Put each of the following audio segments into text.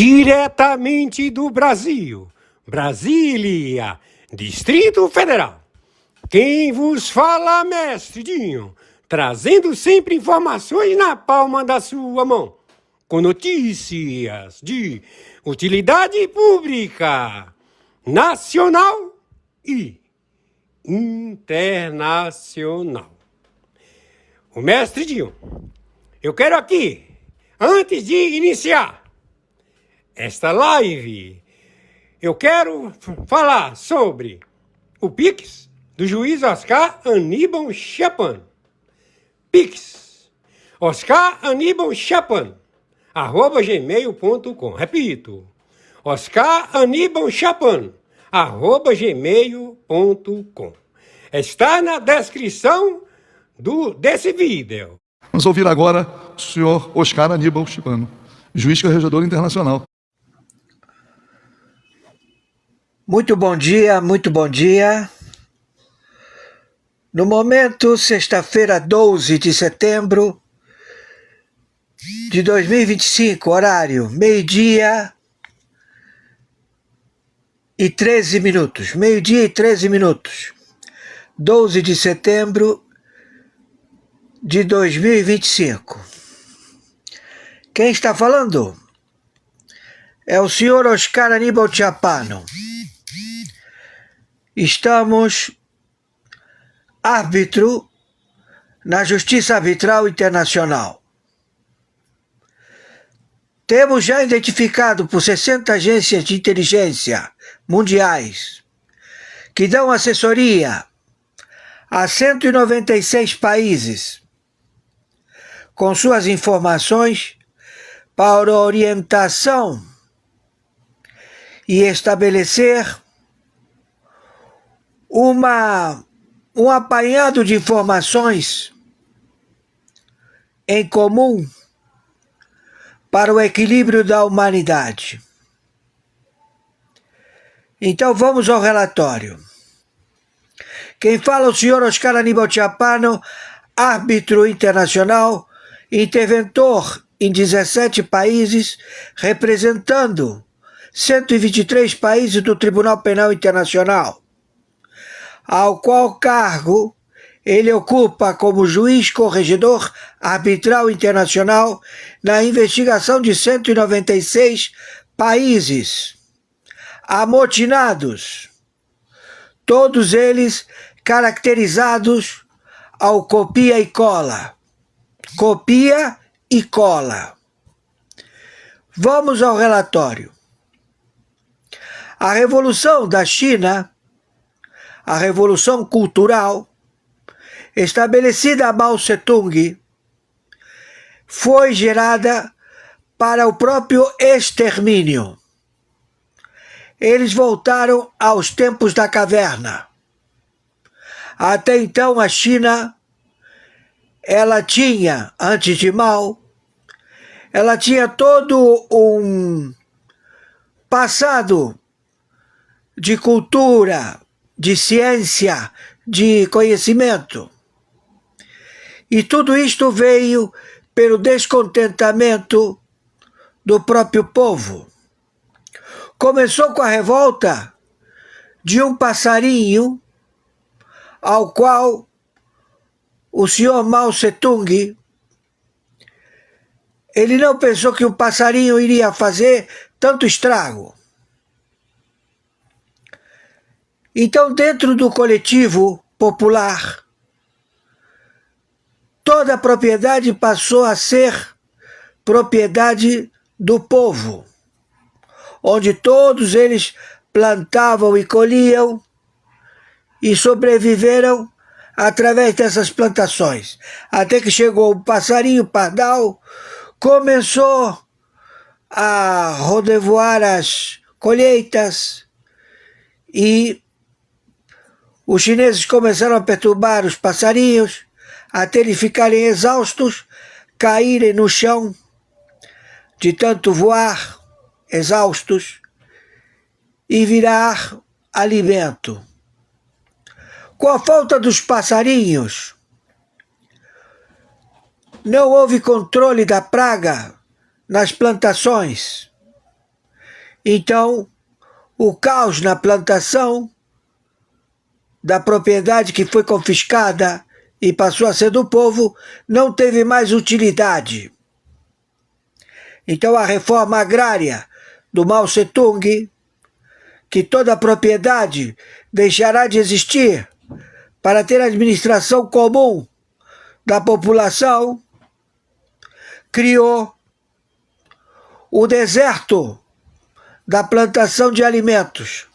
Diretamente do Brasil, Brasília, Distrito Federal. Quem vos fala, mestre Dinho, trazendo sempre informações na palma da sua mão, com notícias de utilidade pública, nacional e internacional. O mestre Dinho, eu quero aqui, antes de iniciar esta live, eu quero falar sobre o Pix do juiz Oscar Aníbal Chapan. Pix, Oscar Aníbal Chapan, @gmail.com. Repito, Oscar Aníbal Chapan, @gmail.com. Está na descrição desse vídeo. Vamos ouvir agora o senhor Oscar Aníbal Chapan, juiz corregedor internacional. Muito bom dia, muito bom dia. No momento, sexta-feira, 12 de setembro de 2025, horário meio-dia e 13 minutos. Meio-dia e 13 minutos. 12 de setembro de 2025. Quem está falando? É o senhor Oscar Aníbal Chapan. Estamos árbitro na Justiça Arbitral Internacional. Temos já identificado por 60 agências de inteligência mundiais que dão assessoria a 196 países com suas informações para orientação e estabelecer um apanhado de informações em comum para o equilíbrio da humanidade. Então vamos ao relatório. Quem fala é o senhor Oscar Aníbal Chapan, árbitro internacional, interventor em 17 países, representando 123 países do Tribunal Penal Internacional, ao qual cargo ele ocupa como juiz corregedor arbitral internacional na investigação de 196 países amotinados, todos eles caracterizados ao copia e cola. Copia e cola. Vamos ao relatório. A Revolução da China, a Revolução Cultural, estabelecida a Mao Tse-tung, foi gerada para o próprio extermínio. Eles voltaram aos tempos da caverna. Até então a China, ela tinha, antes de Mao, ela tinha todo um passado de cultura, de ciência, de conhecimento. E tudo isto veio pelo descontentamento do próprio povo. Começou com a revolta de um passarinho ao qual o senhor Mao Tse-tung, ele não pensou que um passarinho iria fazer tanto estrago. Então, dentro do coletivo popular, toda a propriedade passou a ser propriedade do povo, onde todos eles plantavam e colhiam e sobreviveram através dessas plantações. Até que chegou o passarinho pardal, começou a rodevoar as colheitas e os chineses começaram a perturbar os passarinhos até eles ficarem exaustos, caírem no chão de tanto voar, exaustos, e virar alimento. Com a falta dos passarinhos, não houve controle da praga nas plantações. Então, o caos na plantação da propriedade que foi confiscada e passou a ser do povo não teve mais utilidade. Então, a reforma agrária do Mao Tse-tung, que toda a propriedade deixará de existir para ter administração comum da população, criou o deserto da plantação de alimentos.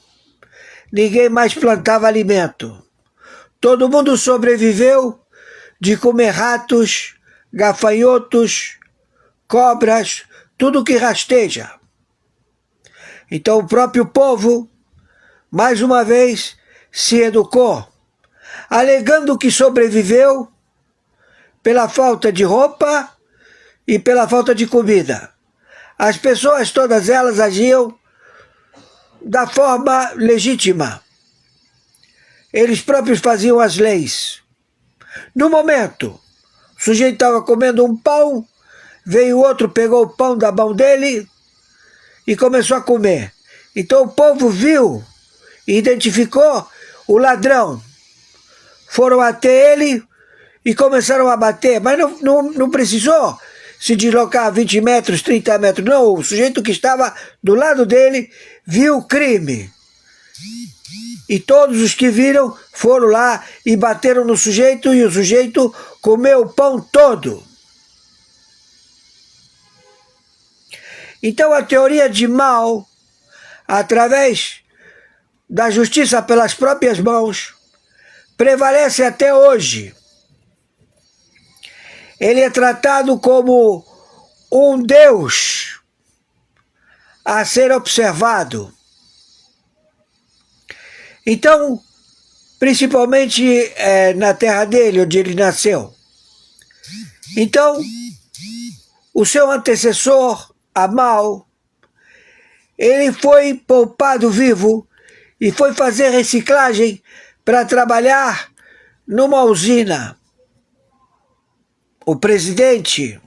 Ninguém mais plantava alimento. Todo mundo sobreviveu de comer ratos, gafanhotos, cobras, tudo que rasteja. Então o próprio povo, mais uma vez, se educou, alegando que sobreviveu pela falta de roupa e pela falta de comida. As pessoas, todas elas, agiam da forma legítima. Eles próprios faziam as leis. No momento, o sujeito estava comendo um pão, veio outro, pegou o pão da mão dele e começou a comer. Então o povo viu e identificou o ladrão. Foram até ele e começaram a bater, mas não precisou se deslocar 20 metros, 30 metros. Não, o sujeito que estava do lado dele viu o crime. E todos os que viram foram lá e bateram no sujeito, e o sujeito comeu o pão todo. Então a teoria de Mao, através da justiça pelas próprias mãos, prevalece até hoje. Ele é tratado como um Deus a ser observado. Então, principalmente na terra dele, onde ele nasceu. Então, o seu antecessor, Mao, ele foi poupado vivo e foi fazer reciclagem para trabalhar numa usina. O presidente.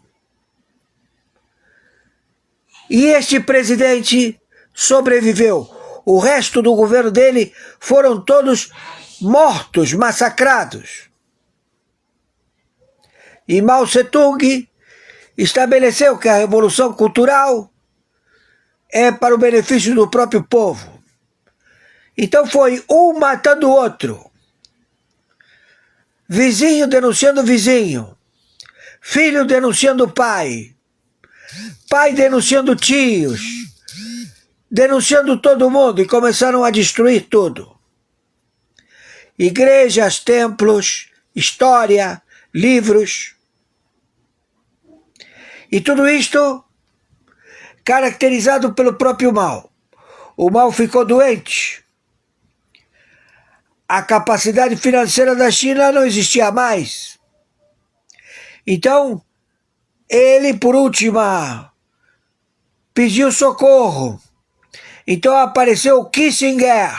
E este presidente sobreviveu. O resto do governo dele foram todos mortos, massacrados. E Mao Tse-tung estabeleceu que a revolução cultural é para o benefício do próprio povo. Então foi um matando o outro. Vizinho denunciando vizinho. Filho denunciando pai. Pai denunciando tios. Denunciando todo mundo, e começaram a destruir tudo. Igrejas, templos, história, livros. E tudo isto caracterizado pelo próprio Mao. O Mao ficou doente. A capacidade financeira da China não existia mais. Então, ele, por última, pediu socorro. Então apareceu o Kissinger.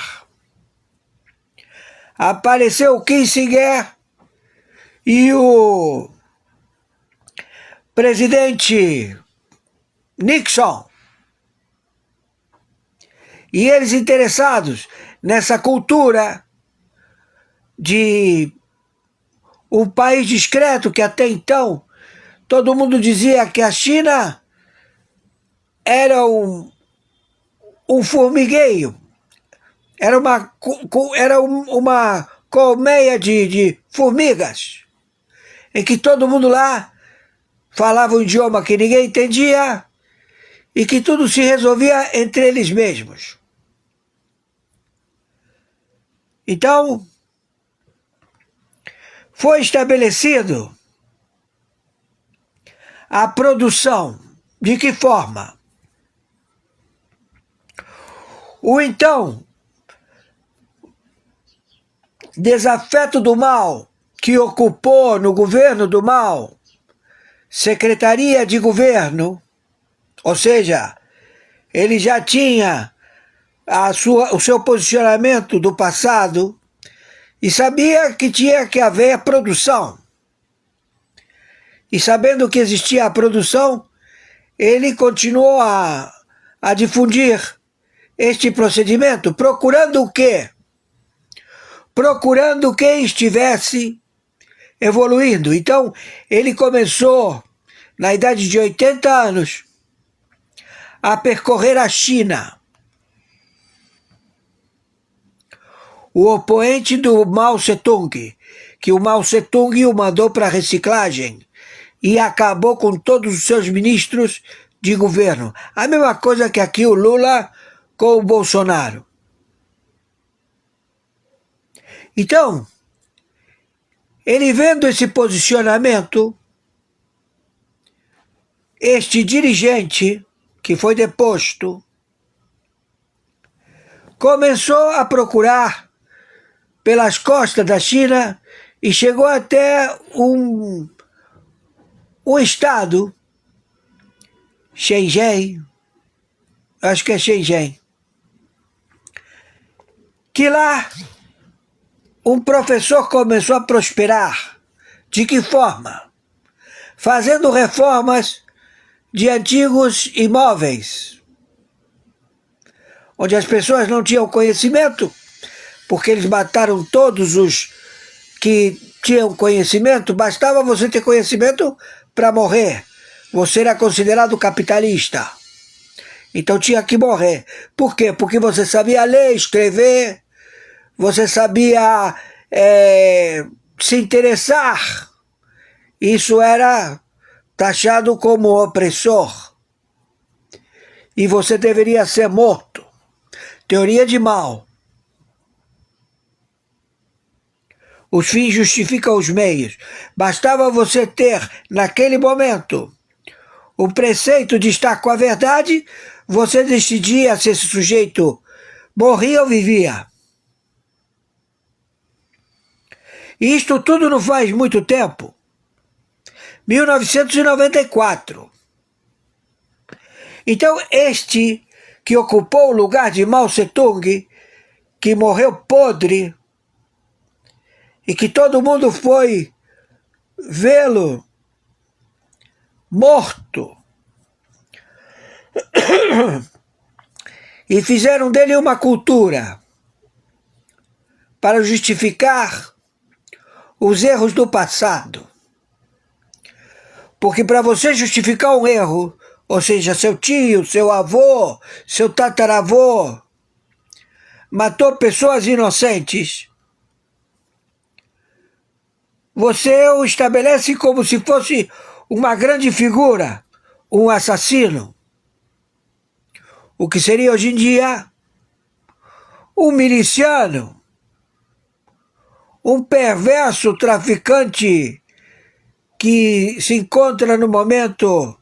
E o presidente Nixon. E eles interessados nessa cultura de um país discreto, que até então todo mundo dizia que a China era um formigueio, era uma colmeia de formigas, em que todo mundo lá falava um idioma que ninguém entendia e que tudo se resolvia entre eles mesmos. Então, foi estabelecido a produção. De que forma? O então desafeto do Mao, que ocupou no governo do Mao Secretaria de Governo, ou seja, ele já tinha o seu posicionamento do passado e sabia que tinha que haver produção. E sabendo que existia a produção, ele continuou a difundir este procedimento? Procurando o quê? Procurando quem estivesse evoluindo. Então, ele começou, na idade de 80 anos, a percorrer a China. O opoente do Mao Tse-tung, que o Mao Tse-tung o mandou para reciclagem e acabou com todos os seus ministros de governo. A mesma coisa que aqui o Lula com o Bolsonaro. Então, ele vendo esse posicionamento, este dirigente que foi deposto começou a procurar pelas costas da China e chegou até um estado, Shenzhen, acho que é Shenzhen, que lá um professor começou a prosperar. De que forma? Fazendo reformas de antigos imóveis, onde as pessoas não tinham conhecimento, porque eles mataram todos os que tinham conhecimento. Bastava você ter conhecimento para morrer. Você era considerado capitalista. Então tinha que morrer. Por quê? Porque você sabia ler, escrever, você sabia se interessar. Isso era taxado como opressor. E você deveria ser morto. Teoria de Mao. Os fins justificam os meios. Bastava você ter, naquele momento, o preceito de estar com a verdade, você decidia se esse sujeito morria ou vivia. E isto tudo não faz muito tempo. 1994. Então, este que ocupou o lugar de Mao Tse-tung, que morreu podre, e que todo mundo foi vê-lo morto, e fizeram dele uma cultura para justificar os erros do passado. Porque para você justificar um erro, ou seja, seu tio, seu avô, seu tataravô matou pessoas inocentes, você o estabelece como se fosse uma grande figura, um assassino. O que seria hoje em dia um miliciano, um perverso traficante que se encontra no momento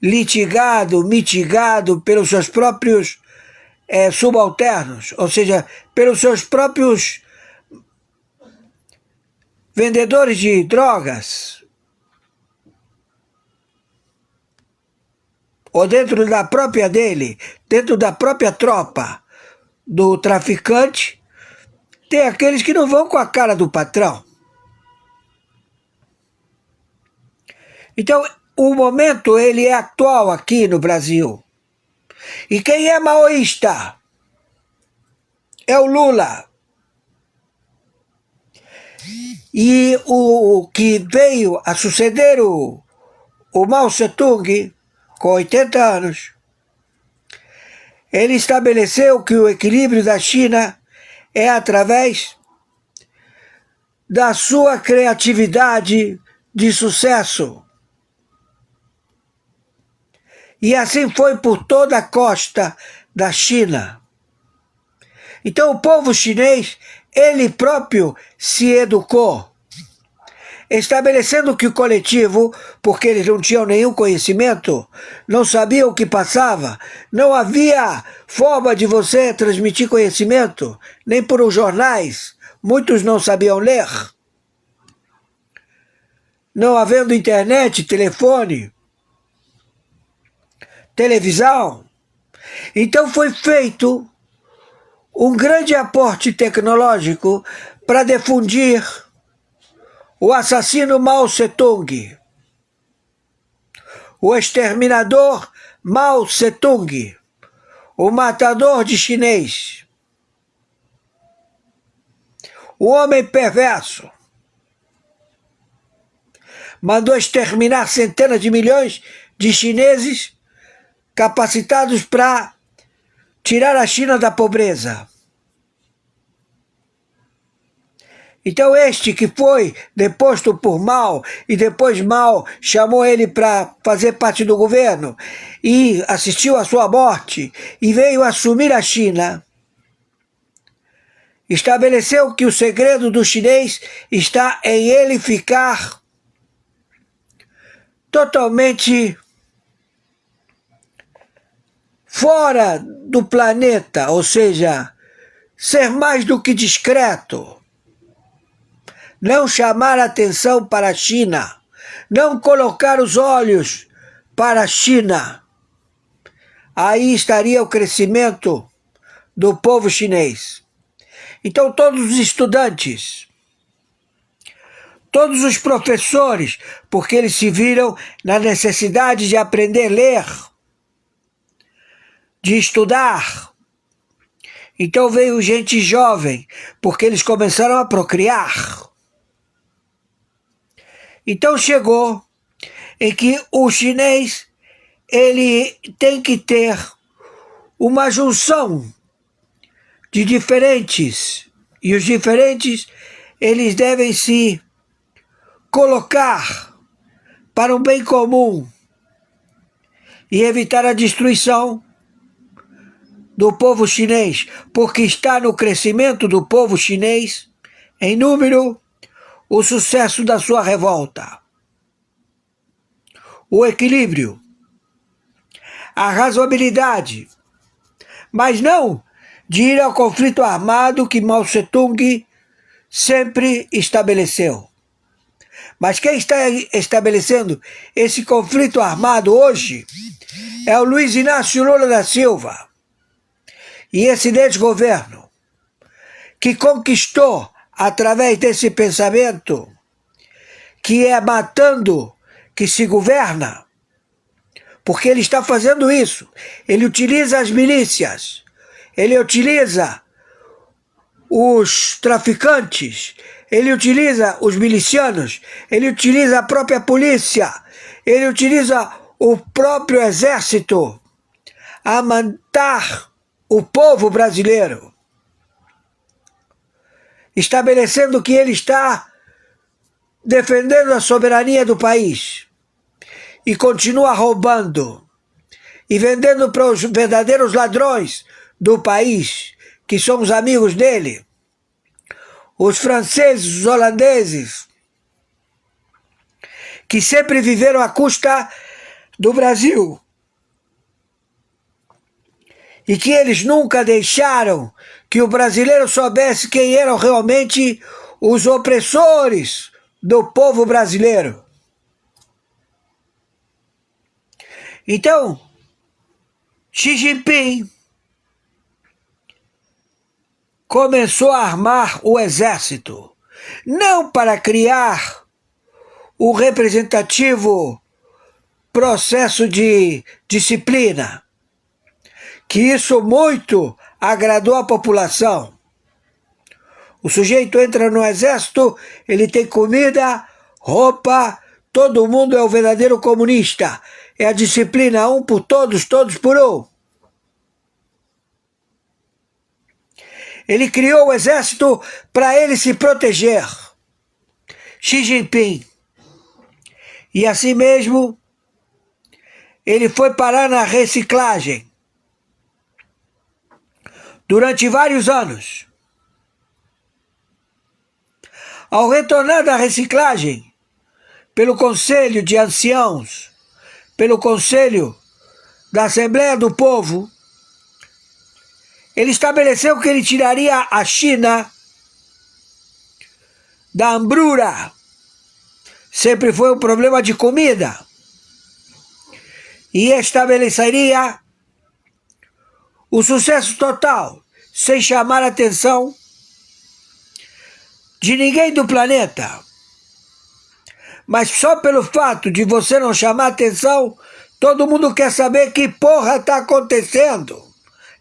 litigado, mitigado pelos seus próprios subalternos, ou seja, pelos seus próprios vendedores de drogas, ou dentro da própria dele, dentro da própria tropa do traficante, tem aqueles que não vão com a cara do patrão. Então, o momento ele é atual aqui no Brasil. E quem é maoísta? É o Lula. E o que veio a suceder o Mao Tse-tung, com 80 anos, ele estabeleceu que o equilíbrio da China é através da sua criatividade de sucesso. E assim foi por toda a costa da China. Então o povo chinês, ele próprio se educou, estabelecendo que o coletivo, porque eles não tinham nenhum conhecimento, não sabiam o que passava, não havia forma de você transmitir conhecimento, nem por os jornais, muitos não sabiam ler, não havendo internet, telefone, televisão. Então foi feito um grande aporte tecnológico para difundir o assassino Mao Tse-tung, o exterminador Mao Tse-tung, o matador de chinês, o homem perverso, mandou exterminar centenas de milhões de chineses capacitados para tirar a China da pobreza. Então este que foi deposto por Mao e depois Mao chamou ele para fazer parte do governo e assistiu à sua morte e veio assumir a China, estabeleceu que o segredo do chinês está em ele ficar totalmente fora do planeta, ou seja, ser mais do que discreto, não chamar atenção para a China, não colocar os olhos para a China. Aí estaria o crescimento do povo chinês. Então todos os estudantes, todos os professores, porque eles se viram na necessidade de aprender a ler, de estudar. Então veio gente jovem, porque eles começaram a procriar. Então chegou em que o chinês ele tem que ter uma junção de diferentes, e os diferentes eles devem se colocar para o bem comum e evitar a destruição do povo chinês, porque está no crescimento do povo chinês, em número, o sucesso da sua revolta, o equilíbrio, a razoabilidade, mas não de ir ao conflito armado que Mao Tse-tung sempre estabeleceu. Mas quem está estabelecendo esse conflito armado hoje é o Luiz Inácio Lula da Silva e esse desgoverno que conquistou através desse pensamento que é matando que se governa, porque ele está fazendo isso. Ele utiliza as milícias, ele utiliza os traficantes, ele utiliza os milicianos, ele utiliza a própria polícia, ele utiliza o próprio exército a matar o povo brasileiro, estabelecendo que ele está defendendo a soberania do país e continua roubando e vendendo para os verdadeiros ladrões do país, que são os amigos dele, os franceses, os holandeses, que sempre viveram à custa do Brasil e que eles nunca deixaram que o brasileiro soubesse quem eram realmente os opressores do povo brasileiro. Então, Xi Jinping começou a armar o exército, não para criar o representativo processo de disciplina, que isso muito agradou a população. O sujeito entra no exército, ele tem comida, roupa, todo mundo é o verdadeiro comunista. É a disciplina, um por todos, todos por um. Ele criou o exército para ele se proteger. Xi Jinping. E assim mesmo, ele foi parar na reciclagem durante vários anos. Ao retornar da reciclagem, pelo Conselho de Anciãos, pelo Conselho da Assembleia do Povo, ele estabeleceu que ele tiraria a China da hambrura. Sempre foi um problema de comida. E estabeleceria o sucesso total, sem chamar a atenção de ninguém do planeta. Mas só pelo fato de você não chamar atenção, todo mundo quer saber que porra está acontecendo.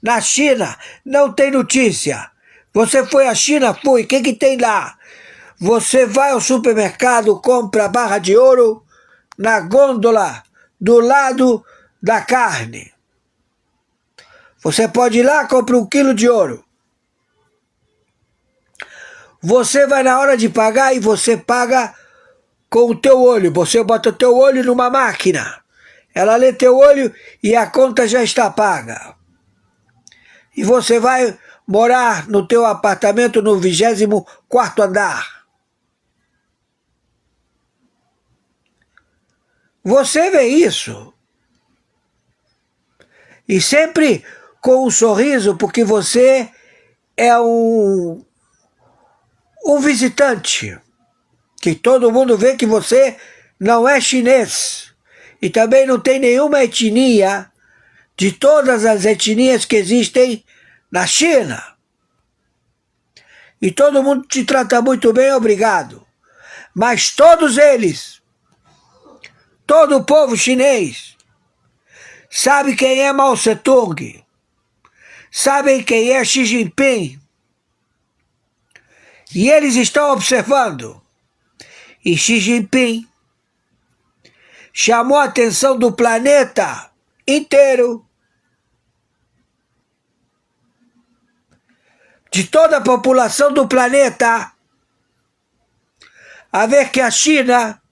Na China não tem notícia. Você foi à China? Fui. O que tem lá? Você vai ao supermercado, compra a barra de ouro na gôndola do lado da carne. Você pode ir lá, compra 1 quilo de ouro. Você vai na hora de pagar e você paga com o teu olho. Você bota o teu olho numa máquina. Ela lê teu olho e a conta já está paga. E você vai morar no teu apartamento no 24º andar. Você vê isso. E sempre com um sorriso, porque você é um visitante. Que todo mundo vê que você não é chinês. E também não tem nenhuma etnia de todas as etnias que existem na China. E todo mundo te trata muito bem, obrigado. Mas todos eles, todo o povo chinês, sabe quem é Mao Tse-tung, sabem quem é Xi Jinping. E eles estão observando. E Xi Jinping chamou a atenção do planeta inteiro, de toda a população do planeta, a ver que a China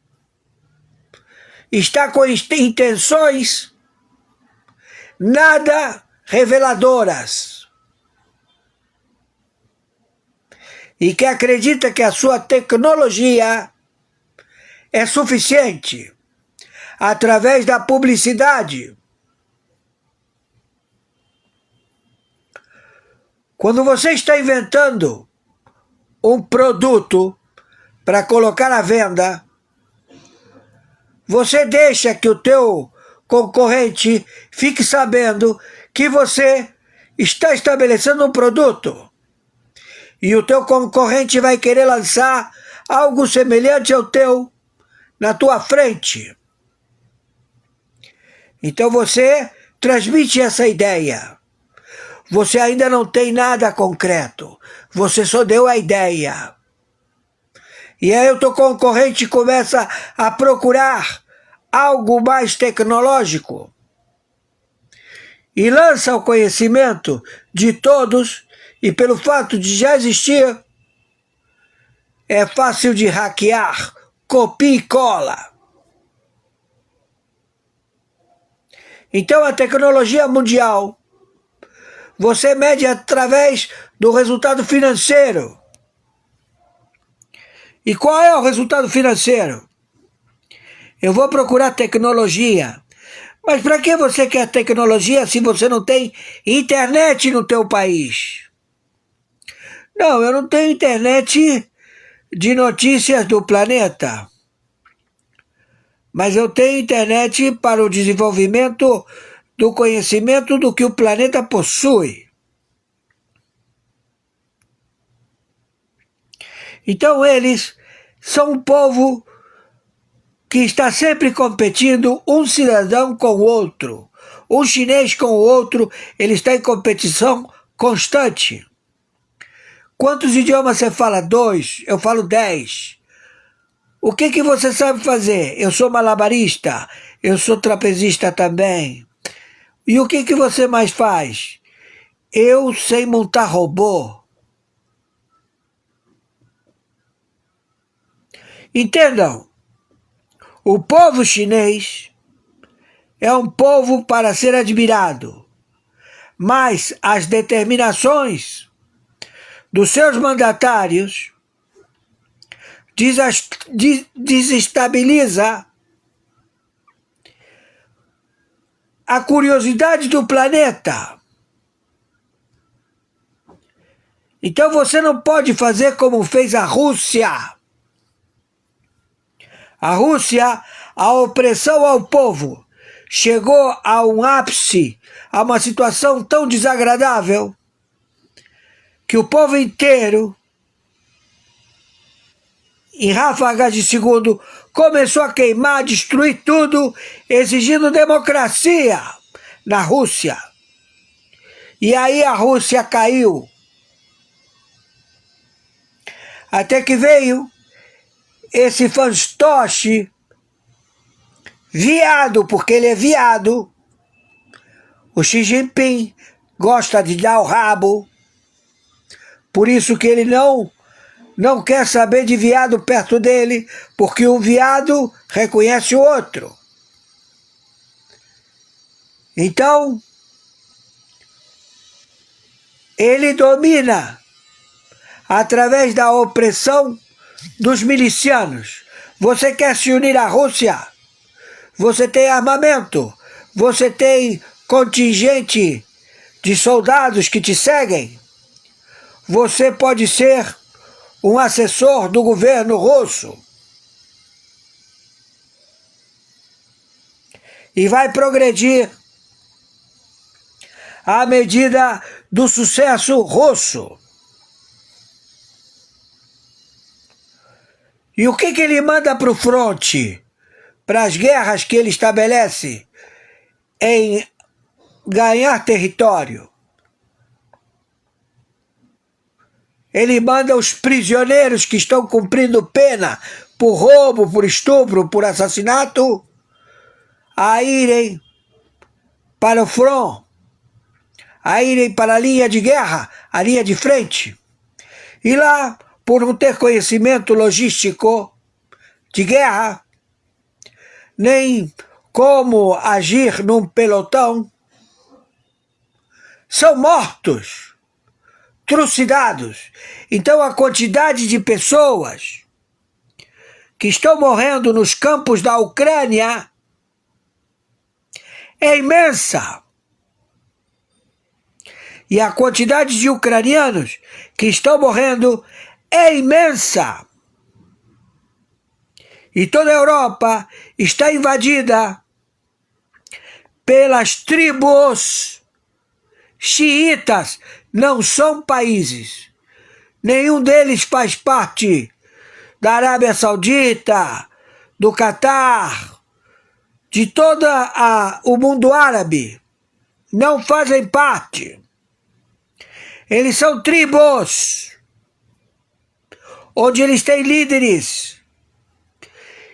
está com intenções nada reveladoras e que acredita que a sua tecnologia é suficiente através da publicidade. Quando você está inventando um produto para colocar à venda, você deixa que o teu concorrente fique sabendo que você está estabelecendo um produto. E o teu concorrente vai querer lançar algo semelhante ao teu na tua frente. Então você transmite essa ideia. Você ainda não tem nada concreto. Você só deu a ideia. E aí o teu concorrente começa a procurar algo mais tecnológico. E lança o conhecimento de todos, e pelo fato de já existir, é fácil de hackear, copia e cola. Então a tecnologia mundial, você mede através do resultado financeiro. E qual é o resultado financeiro? Eu vou procurar tecnologia. Mas para que você quer tecnologia se você não tem internet no teu país? Não, eu não tenho internet de notícias do planeta. Mas eu tenho internet para o desenvolvimento do conhecimento do que o planeta possui. Então eles são um povo que está sempre competindo, um cidadão com o outro. Um chinês com o outro, ele está em competição constante. Quantos idiomas você fala? 2, eu falo 10. O que você sabe fazer? Eu sou malabarista, eu sou trapezista também. E o que você mais faz? Eu sei montar robô. Entendam, o povo chinês é um povo para ser admirado, mas as determinações dos seus mandatários desestabiliza a curiosidade do planeta. Então você não pode fazer como fez a Rússia. A Rússia, a opressão ao povo, chegou a um ápice, a uma situação tão desagradável, que o povo inteiro, em ráfagas de segundo, começou a queimar, destruir tudo, exigindo democracia na Rússia. E aí a Rússia caiu. Até que veio esse fantoche, viado, porque ele é viado. O Xi Jinping gosta de dar o rabo. Por isso que ele não quer saber de viado perto dele, porque um viado reconhece o outro. Então, ele domina através da opressão dos milicianos. Você quer se unir à Rússia? Você tem armamento? Você tem contingente de soldados que te seguem? Você pode ser um assessor do governo russo. E vai progredir à medida do sucesso russo. E o que ele manda para o fronte? Para as guerras que ele estabelece em ganhar território? Ele manda os prisioneiros que estão cumprindo pena por roubo, por estupro, por assassinato, a irem para o front, a irem para a linha de guerra, a linha de frente. E lá, por não ter conhecimento logístico de guerra, nem como agir num pelotão, são mortos, trucidados. Então a quantidade de pessoas que estão morrendo nos campos da Ucrânia é imensa. E a quantidade de ucranianos que estão morrendo é imensa. E toda a Europa está invadida pelas tribos xiitas. Não são países. Nenhum deles faz parte da Arábia Saudita, do Catar, de todo o mundo árabe. Não fazem parte. Eles são tribos, onde eles têm líderes.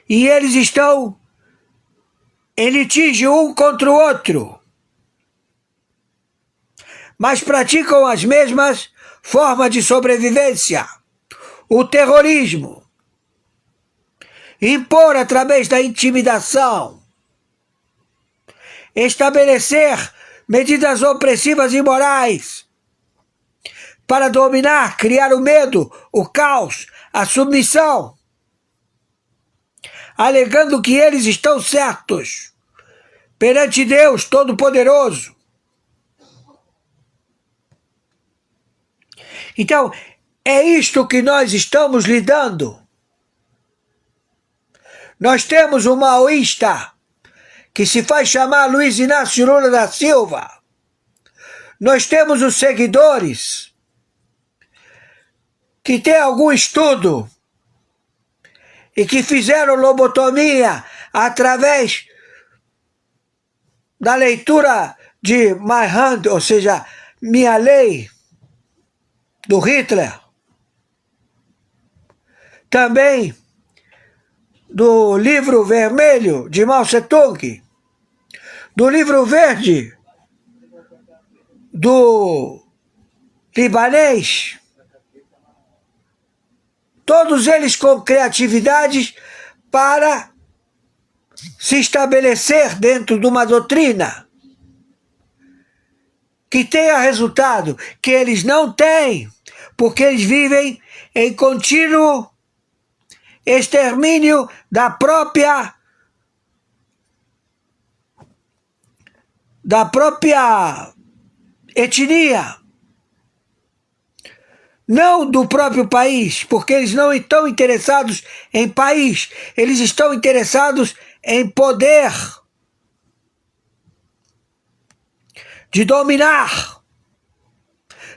E eles estão em litígio um contra o outro. Mas praticam as mesmas formas de sobrevivência. O terrorismo. Impor através da intimidação. Estabelecer medidas opressivas e imorais para dominar, criar o medo, o caos, a submissão, alegando que eles estão certos perante Deus Todo-Poderoso. Então, é isto que nós estamos lidando. Nós temos um maoísta que se faz chamar Luiz Inácio Lula da Silva. Nós temos os seguidores que têm algum estudo e que fizeram lobotomia através da leitura de My Hand, ou seja, Minha Lei, do Hitler. Também do livro vermelho de Mao Tse-tung, do livro verde do libanês. Todos eles com criatividade para se estabelecer dentro de uma doutrina que tenha resultado, que eles não têm, porque eles vivem em contínuo extermínio da própria etnia, não do próprio país, porque eles não estão interessados em país, eles estão interessados em poder, de dominar.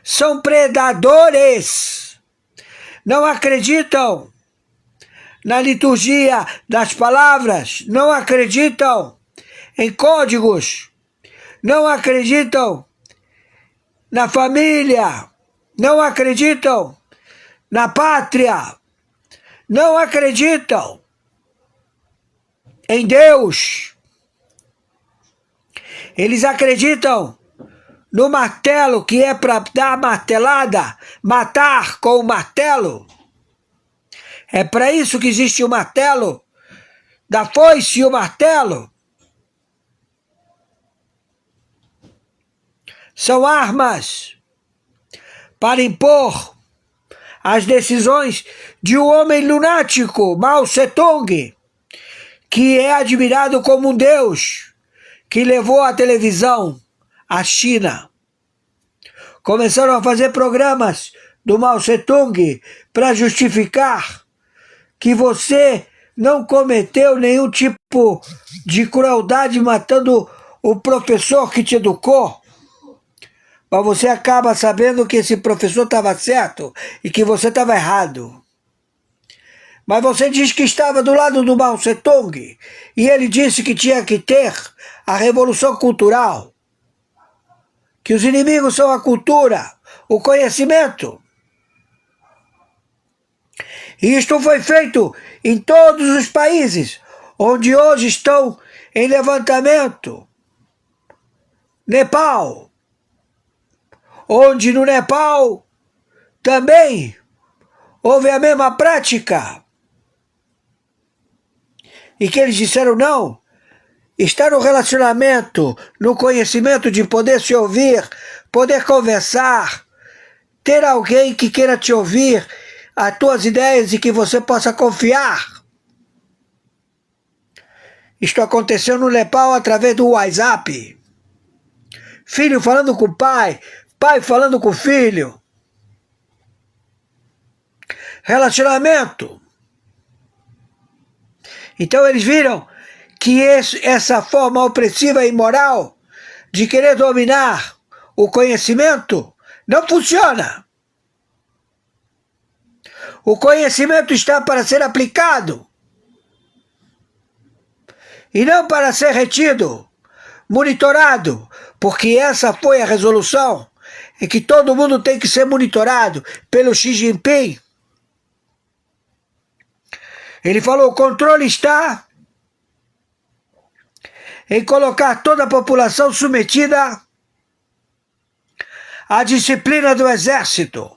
São predadores, não acreditam na liturgia das palavras, não acreditam em códigos, não acreditam na família, não acreditam na pátria, não acreditam em Deus. Eles acreditam no martelo, que é para dar martelada, matar com o martelo. É para isso que existe o martelo, da foice e o martelo. São armas para impor as decisões de um homem lunático, Mao Tse-tung, que é admirado como um deus, que levou a televisão à China. Começaram a fazer programas do Mao Tse-tung para justificar que você não cometeu nenhum tipo de crueldade matando o professor que te educou. Mas você acaba sabendo que esse professor estava certo e que você estava errado. Mas você diz que estava do lado do Mao Tse-tung e ele disse que tinha que ter a revolução cultural, que os inimigos são a cultura, o conhecimento. E isto foi feito em todos os países onde hoje estão em levantamento. Nepal, onde no Nepal também houve a mesma prática. E que eles disseram não, está no relacionamento, no conhecimento de poder se ouvir, poder conversar, ter alguém que queira te ouvir, as tuas ideias e que você possa confiar. Isto aconteceu no Nepal através do WhatsApp. Filho falando com o pai, pai falando com o filho. Relacionamento. Então eles viram que essa forma opressiva e imoral de querer dominar o conhecimento não funciona. O conhecimento está para ser aplicado e não para ser retido, monitorado, porque essa foi a resolução em que todo mundo tem que ser monitorado pelo Xi Jinping. Ele falou: o controle está em colocar toda a população submetida à disciplina do exército.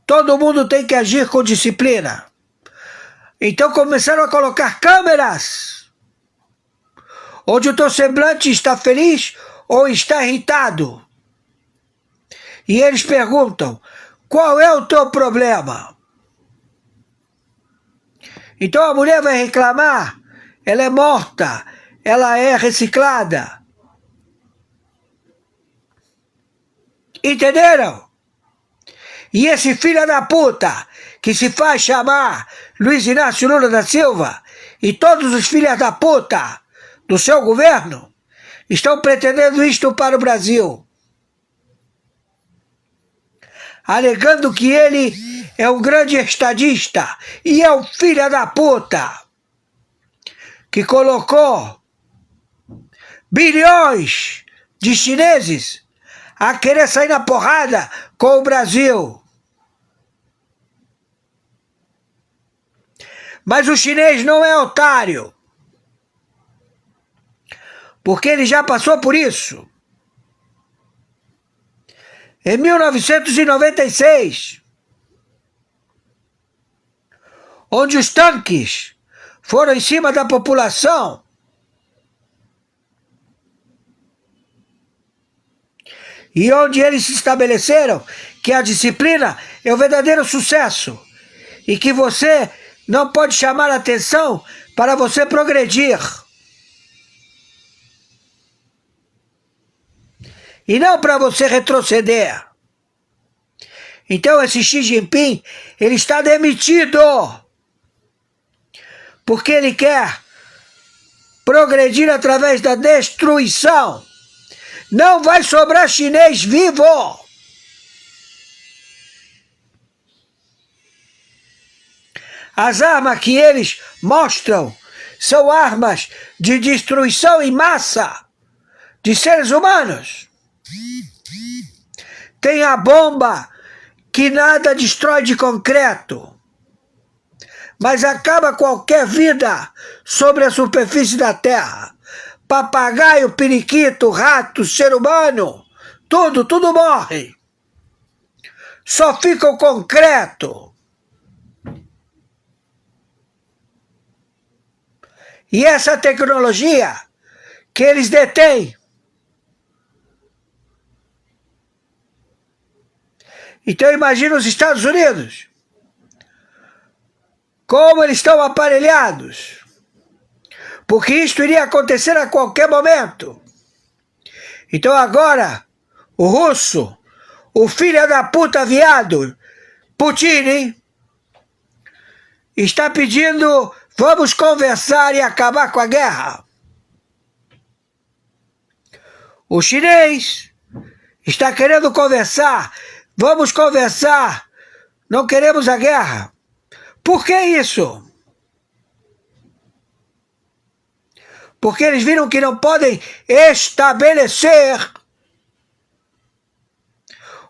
Todo mundo tem que agir com disciplina. Então começaram a colocar câmeras, onde o teu semblante está feliz ou está irritado. E eles perguntam: qual é o teu problema? Então a mulher vai reclamar, ela é morta, ela é reciclada. Entenderam? E esse filho da puta, que se faz chamar Luiz Inácio Lula da Silva, e todos os filhos da puta do seu governo, estão pretendendo isto para o Brasil. Alegando que ele é um grande estadista e é um filho da puta que colocou bilhões de chineses a querer sair na porrada com o Brasil. Mas o chinês não é otário, porque ele já passou por isso. Em 1996, onde os tanques foram em cima da população, e onde eles se estabeleceram que a disciplina é o verdadeiro sucesso e que você não pode chamar a atenção para você progredir. E não para você retroceder. Então esse Xi Jinping, ele está demitido. Porque ele quer progredir através da destruição. Não vai sobrar chinês vivo. As armas que eles mostram são armas de destruição em massa de seres humanos. Tem a bomba que nada destrói de concreto, mas acaba qualquer vida sobre a superfície da Terra. Papagaio, periquito, rato, ser humano, tudo morre. Só fica o concreto. E essa tecnologia que eles detêm. Então imagina os Estados Unidos, como eles estão aparelhados, porque isto iria acontecer a qualquer momento. Então agora, o russo, o filho da puta viado, Putin, está pedindo, vamos conversar e acabar com a guerra. O chinês está querendo conversar, vamos conversar, não queremos a guerra. Por que isso? Porque eles viram que não podem estabelecer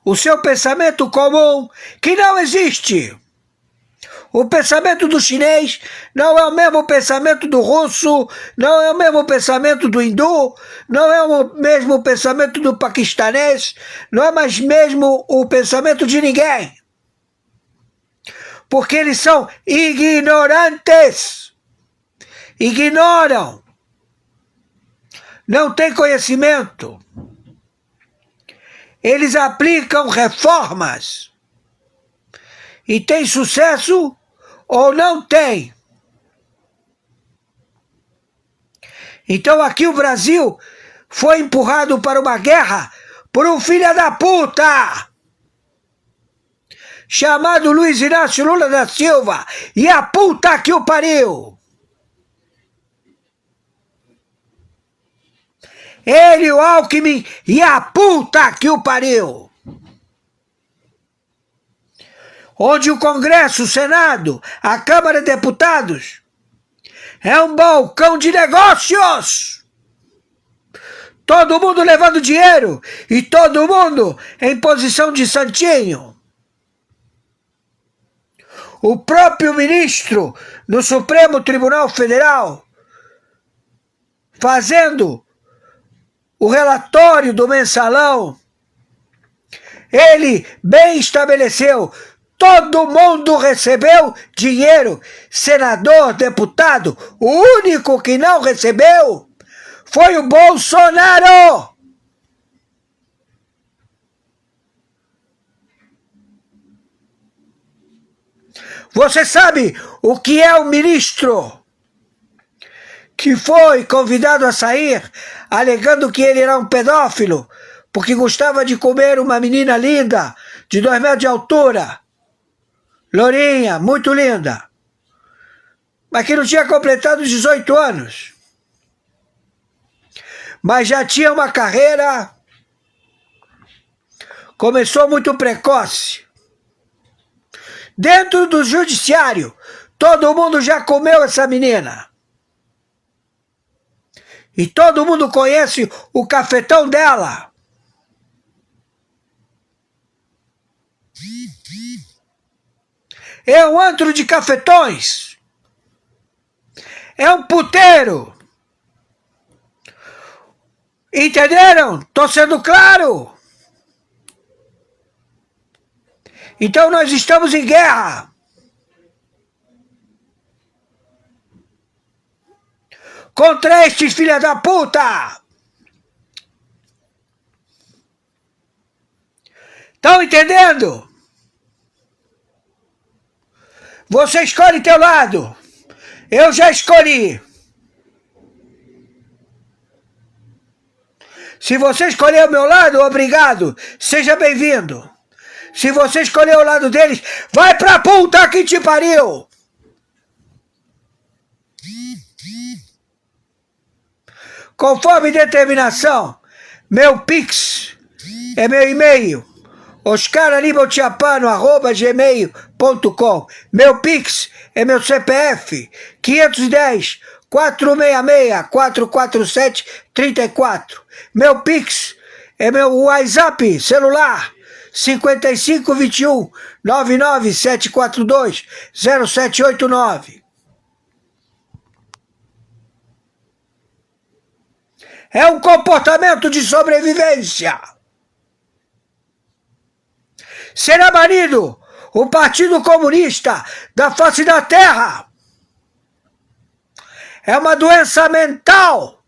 o seu pensamento comum, que não existe. O pensamento do chinês não é o mesmo pensamento do russo, não é o mesmo pensamento do hindu, não é o mesmo pensamento do paquistanês, não é mais mesmo o pensamento de ninguém. Porque eles são ignorantes. Ignoram. Não têm conhecimento. Eles aplicam reformas. E tem sucesso ou não tem. Então aqui o Brasil foi empurrado para uma guerra por um filho da puta chamado Luiz Inácio Lula da Silva, e a puta que o pariu. Ele, o Alckmin, e a puta que o pariu. Onde o Congresso, o Senado, a Câmara de Deputados é um balcão de negócios. Todo mundo levando dinheiro e todo mundo em posição de santinho. O próprio ministro no Supremo Tribunal Federal fazendo o relatório do mensalão, ele bem estabeleceu, todo mundo recebeu dinheiro, senador, deputado, o único que não recebeu foi o Bolsonaro. Você sabe o que é o ministro que foi convidado a sair, alegando que ele era um pedófilo, porque gostava de comer uma menina linda, de 2 metros de altura, lourinha, muito linda, mas que não tinha completado 18 anos, mas já tinha uma carreira, começou muito precoce. Dentro do judiciário, todo mundo já comeu essa menina. E todo mundo conhece o cafetão dela. É um antro de cafetões. É um puteiro. Entenderam? Tô sendo claro. Então nós estamos em guerra. Contra estes filha da puta. Estão entendendo? Você escolhe teu lado. Eu já escolhi. Se você escolher o meu lado, obrigado. Seja bem-vindo. Se você escolher o lado deles, vai pra puta que te pariu! Conforme determinação, meu Pix é meu e-mail, oscaranibaltiapano@gmail.com. Meu Pix é meu CPF, 510-466-447-34. Meu Pix É meu WhatsApp celular 5521 99742 0789. É um comportamento de sobrevivência. Será banido o Partido Comunista da face da terra. É uma doença mental.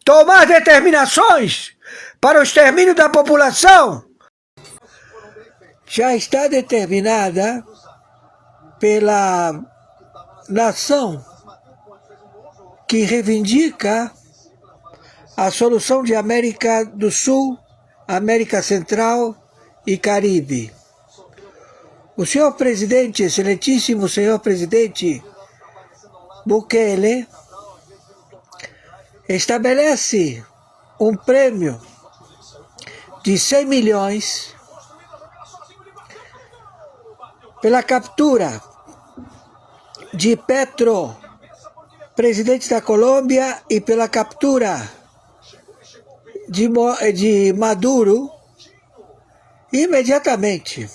Tomar determinações para o extermínio da população já está determinada pela nação que reivindica a solução de América do Sul, América Central e Caribe. O senhor presidente, excelentíssimo senhor presidente Bukele, estabelece um prêmio de 100 milhões pela captura de Petro, presidente da Colômbia, e pela captura de Maduro imediatamente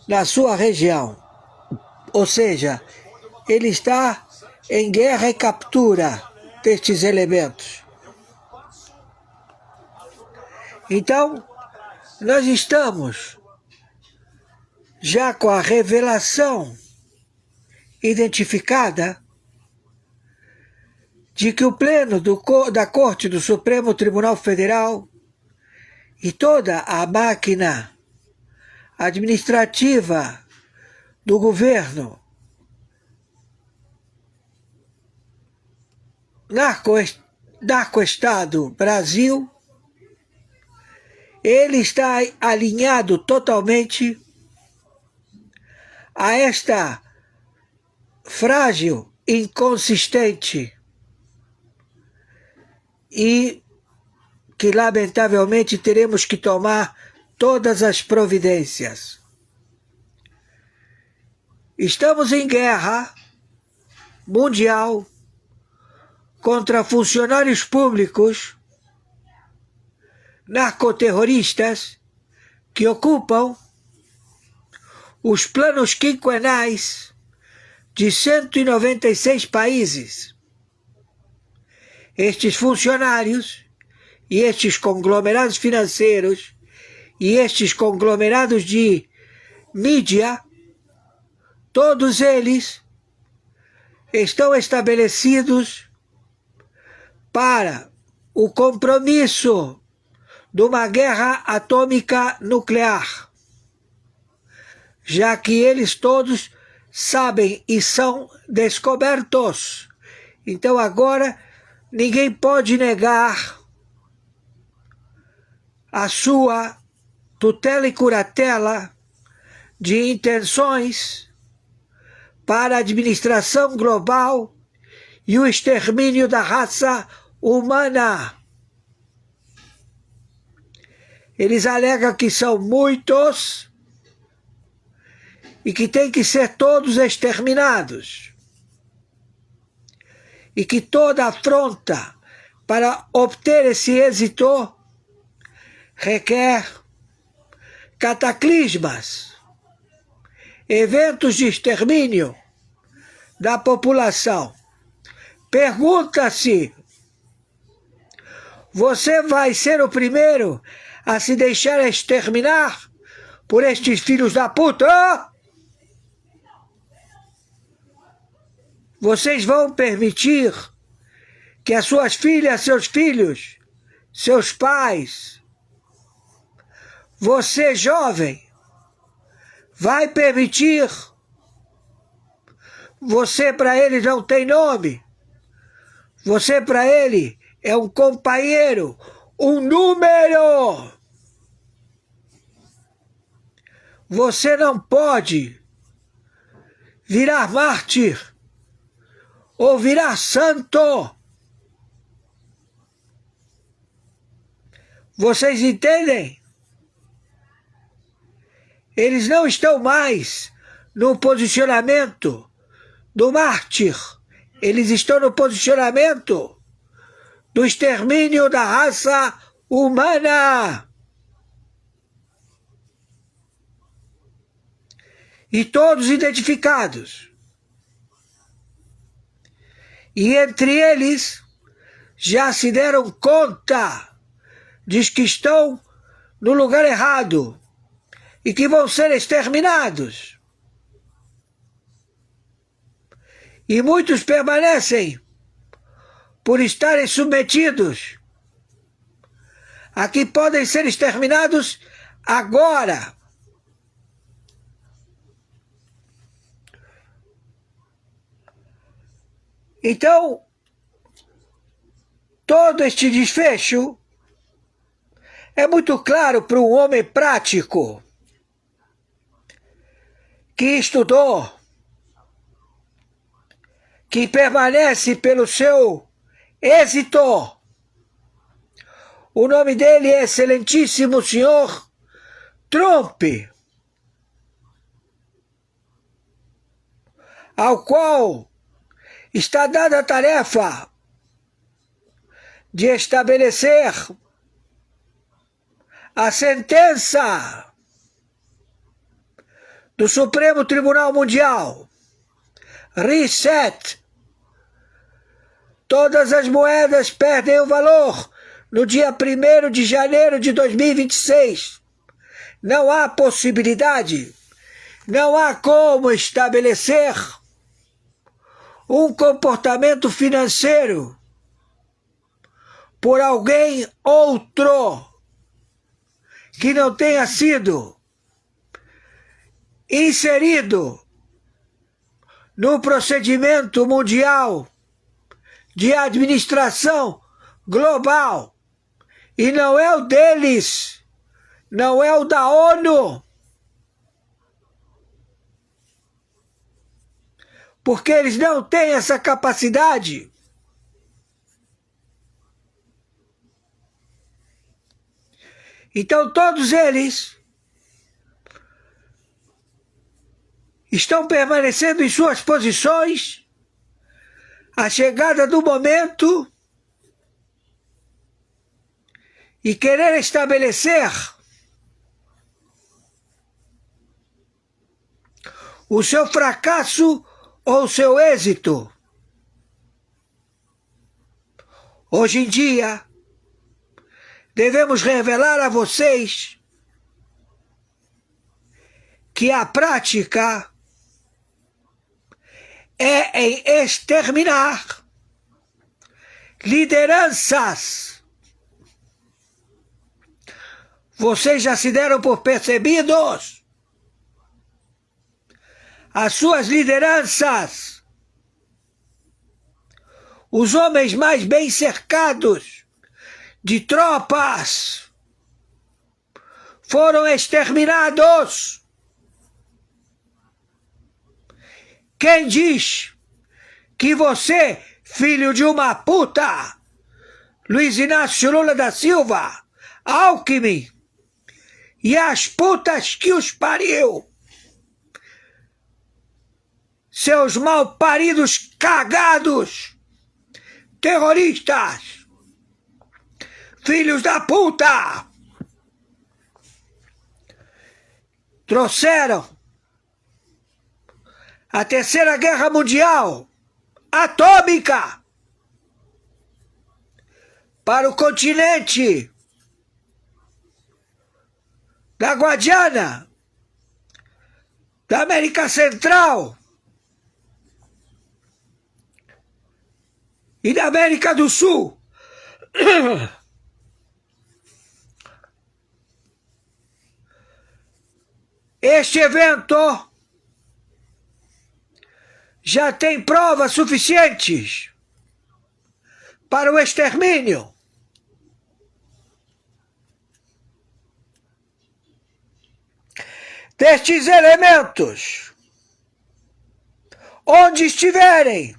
na sua região. Ou seja, ele está em guerra e captura destes elementos. Então, nós estamos já com a revelação identificada de que o Pleno da Corte do Supremo Tribunal Federal e toda a máquina administrativa do governo narco-estado Brasil, ele está alinhado totalmente a esta frágil, inconsistente e que lamentavelmente teremos que tomar todas as providências. Estamos em guerra mundial contra funcionários públicos narcoterroristas que ocupam os planos quinquenais de 196 países. Estes funcionários e estes conglomerados financeiros e estes conglomerados de mídia, todos eles estão estabelecidos para o compromisso de uma guerra atômica nuclear, já que eles todos sabem e são descobertos. Então agora ninguém pode negar a sua tutela e curatela de intenções para a administração global e o extermínio da raça humana. Eles alegam que são muitos e que têm que ser todos exterminados. E que toda afronta para obter esse êxito requer cataclismas, eventos de extermínio da população. Pergunta-se: você vai ser o primeiro a se deixar exterminar por estes filhos da puta? Vocês vão permitir que as suas filhas, seus filhos, seus pais, você jovem, vai permitir? Você para ele não tem nome. Você para ele é um companheiro, um número. Você não pode virar mártir ou virar santo. Vocês entendem? Eles não estão mais no posicionamento do mártir. Eles estão no posicionamento do extermínio da raça humana. E todos identificados. E entre eles já se deram conta de que estão no lugar errado e que vão ser exterminados. E muitos permanecem por estarem submetidos a que podem ser exterminados agora. Então, todo este desfecho é muito claro para um homem prático que estudou, que permanece pelo seu êxito. O nome dele é Excelentíssimo Senhor Trump, ao qual está dada a tarefa de estabelecer a sentença do Supremo Tribunal Mundial. Reset. Todas as moedas perdem o valor no dia 1º de janeiro de 2026. Não há possibilidade, não há como estabelecer um comportamento financeiro por alguém outro que não tenha sido inserido no procedimento mundial de administração global. E não é o deles, não é o da ONU. Porque eles não têm essa capacidade. Então todos eles estão permanecendo em suas posições. A chegada do momento e querer estabelecer o seu fracasso ou o seu êxito. Hoje em dia, devemos revelar a vocês que a prática é em exterminar lideranças. Vocês já se deram por percebidos? As suas lideranças, os homens mais bem cercados de tropas, foram exterminados. Quem diz que você, filho de uma puta, Luiz Inácio Lula da Silva, Alckmin, e as putas que os pariu, seus mal paridos cagados, terroristas, filhos da puta, trouxeram a Terceira Guerra Mundial atômica para o continente da Guadiana, da América Central e da América do Sul. Este evento já tem provas suficientes para o extermínio. Destes elementos, onde estiverem,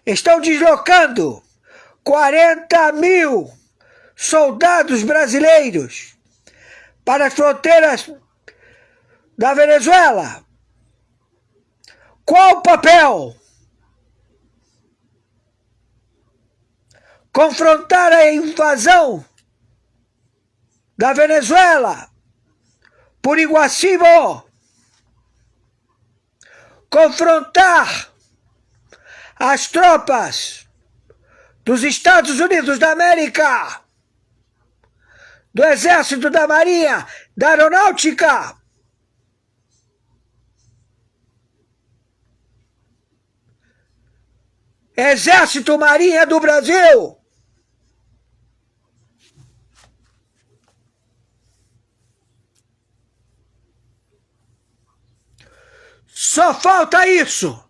estão deslocando 40 mil soldados brasileiros para as fronteiras da Venezuela. Qual o papel? Confrontar a invasão da Venezuela por Iguacimo. Confrontar as tropas dos Estados Unidos da América, do Exército, da Marinha, da Aeronáutica. Exército, Marinha do Brasil. Só falta isso.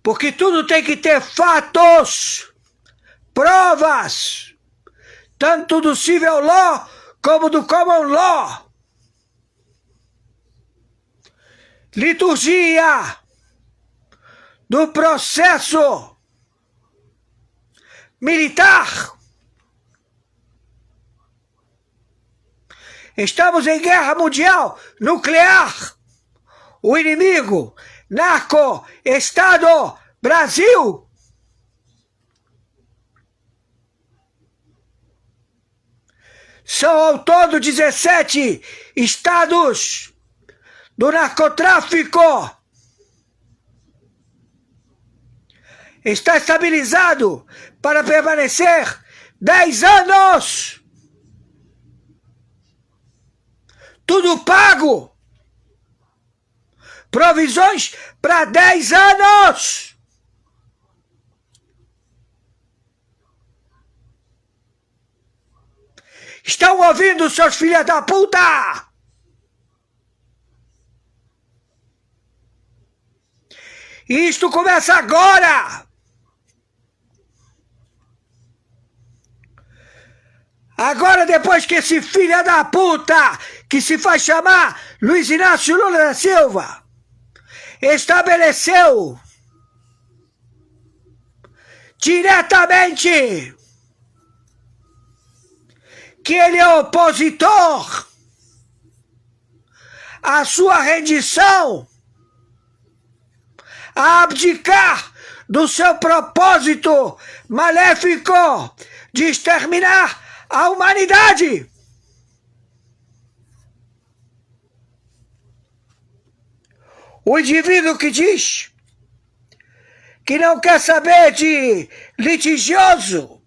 Porque tudo tem que ter fatos, provas, tanto do civil law como do common law. Liturgia do processo militar. Estamos em guerra mundial nuclear. O inimigo, narco, Estado, Brasil. São ao todo 17 estados do narcotráfico. Está estabilizado para permanecer 10 anos. Tudo pago. Provisões para 10 anos. Estão ouvindo, seus filhos da puta? E isto começa agora. Agora, depois que esse filho da puta, que se faz chamar Luiz Inácio Lula da Silva, estabeleceu diretamente que ele é opositor à sua rendição, a abdicar do seu propósito maléfico de exterminar a humanidade. O indivíduo que diz que não quer saber de litigioso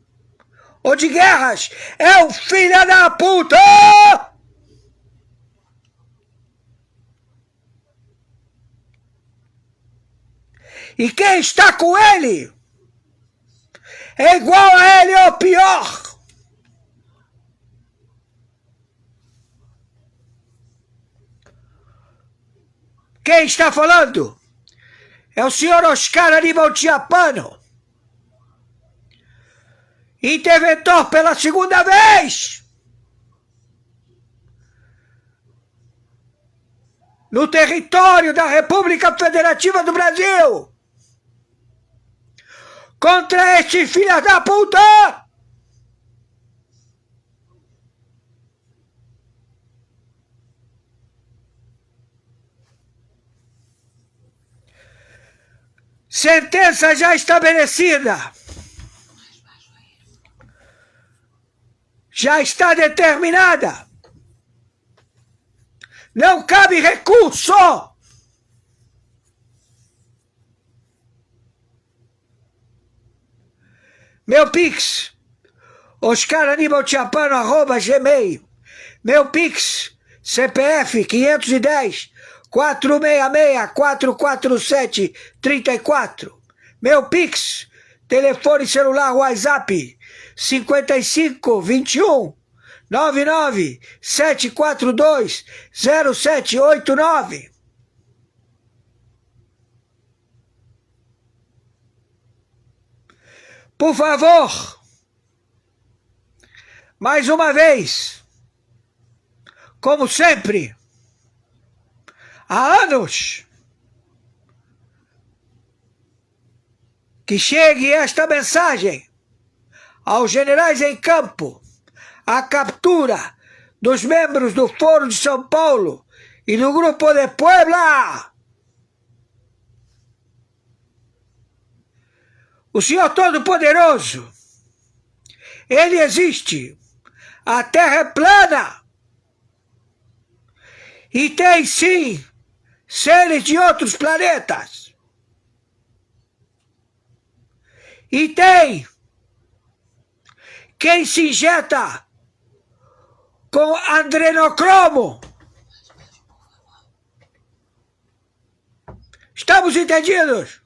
ou de guerras é o filho da puta! E quem está com ele é igual a ele ou pior. Quem está falando é o senhor Oscar Aníbal Chiappano, interventor pela segunda vez no território da República Federativa do Brasil contra este filho da puta. Sentença já estabelecida. Já está determinada. Não cabe recurso. Meu Pix, oscaraníbalchiappano@gmail. Meu Pix, CPF 510 466 447 34. Meu Pix, telefone celular WhatsApp 55 21 99 742 0789. Por favor, mais uma vez, como sempre, há anos, que chegue esta mensagem aos generais em campo, a captura dos membros do Foro de São Paulo e do Grupo de Puebla. O Senhor Todo-Poderoso, Ele existe. A Terra é plana. E tem, sim, seres de outros planetas. E tem quem se injeta com adrenocromo. Estamos entendidos?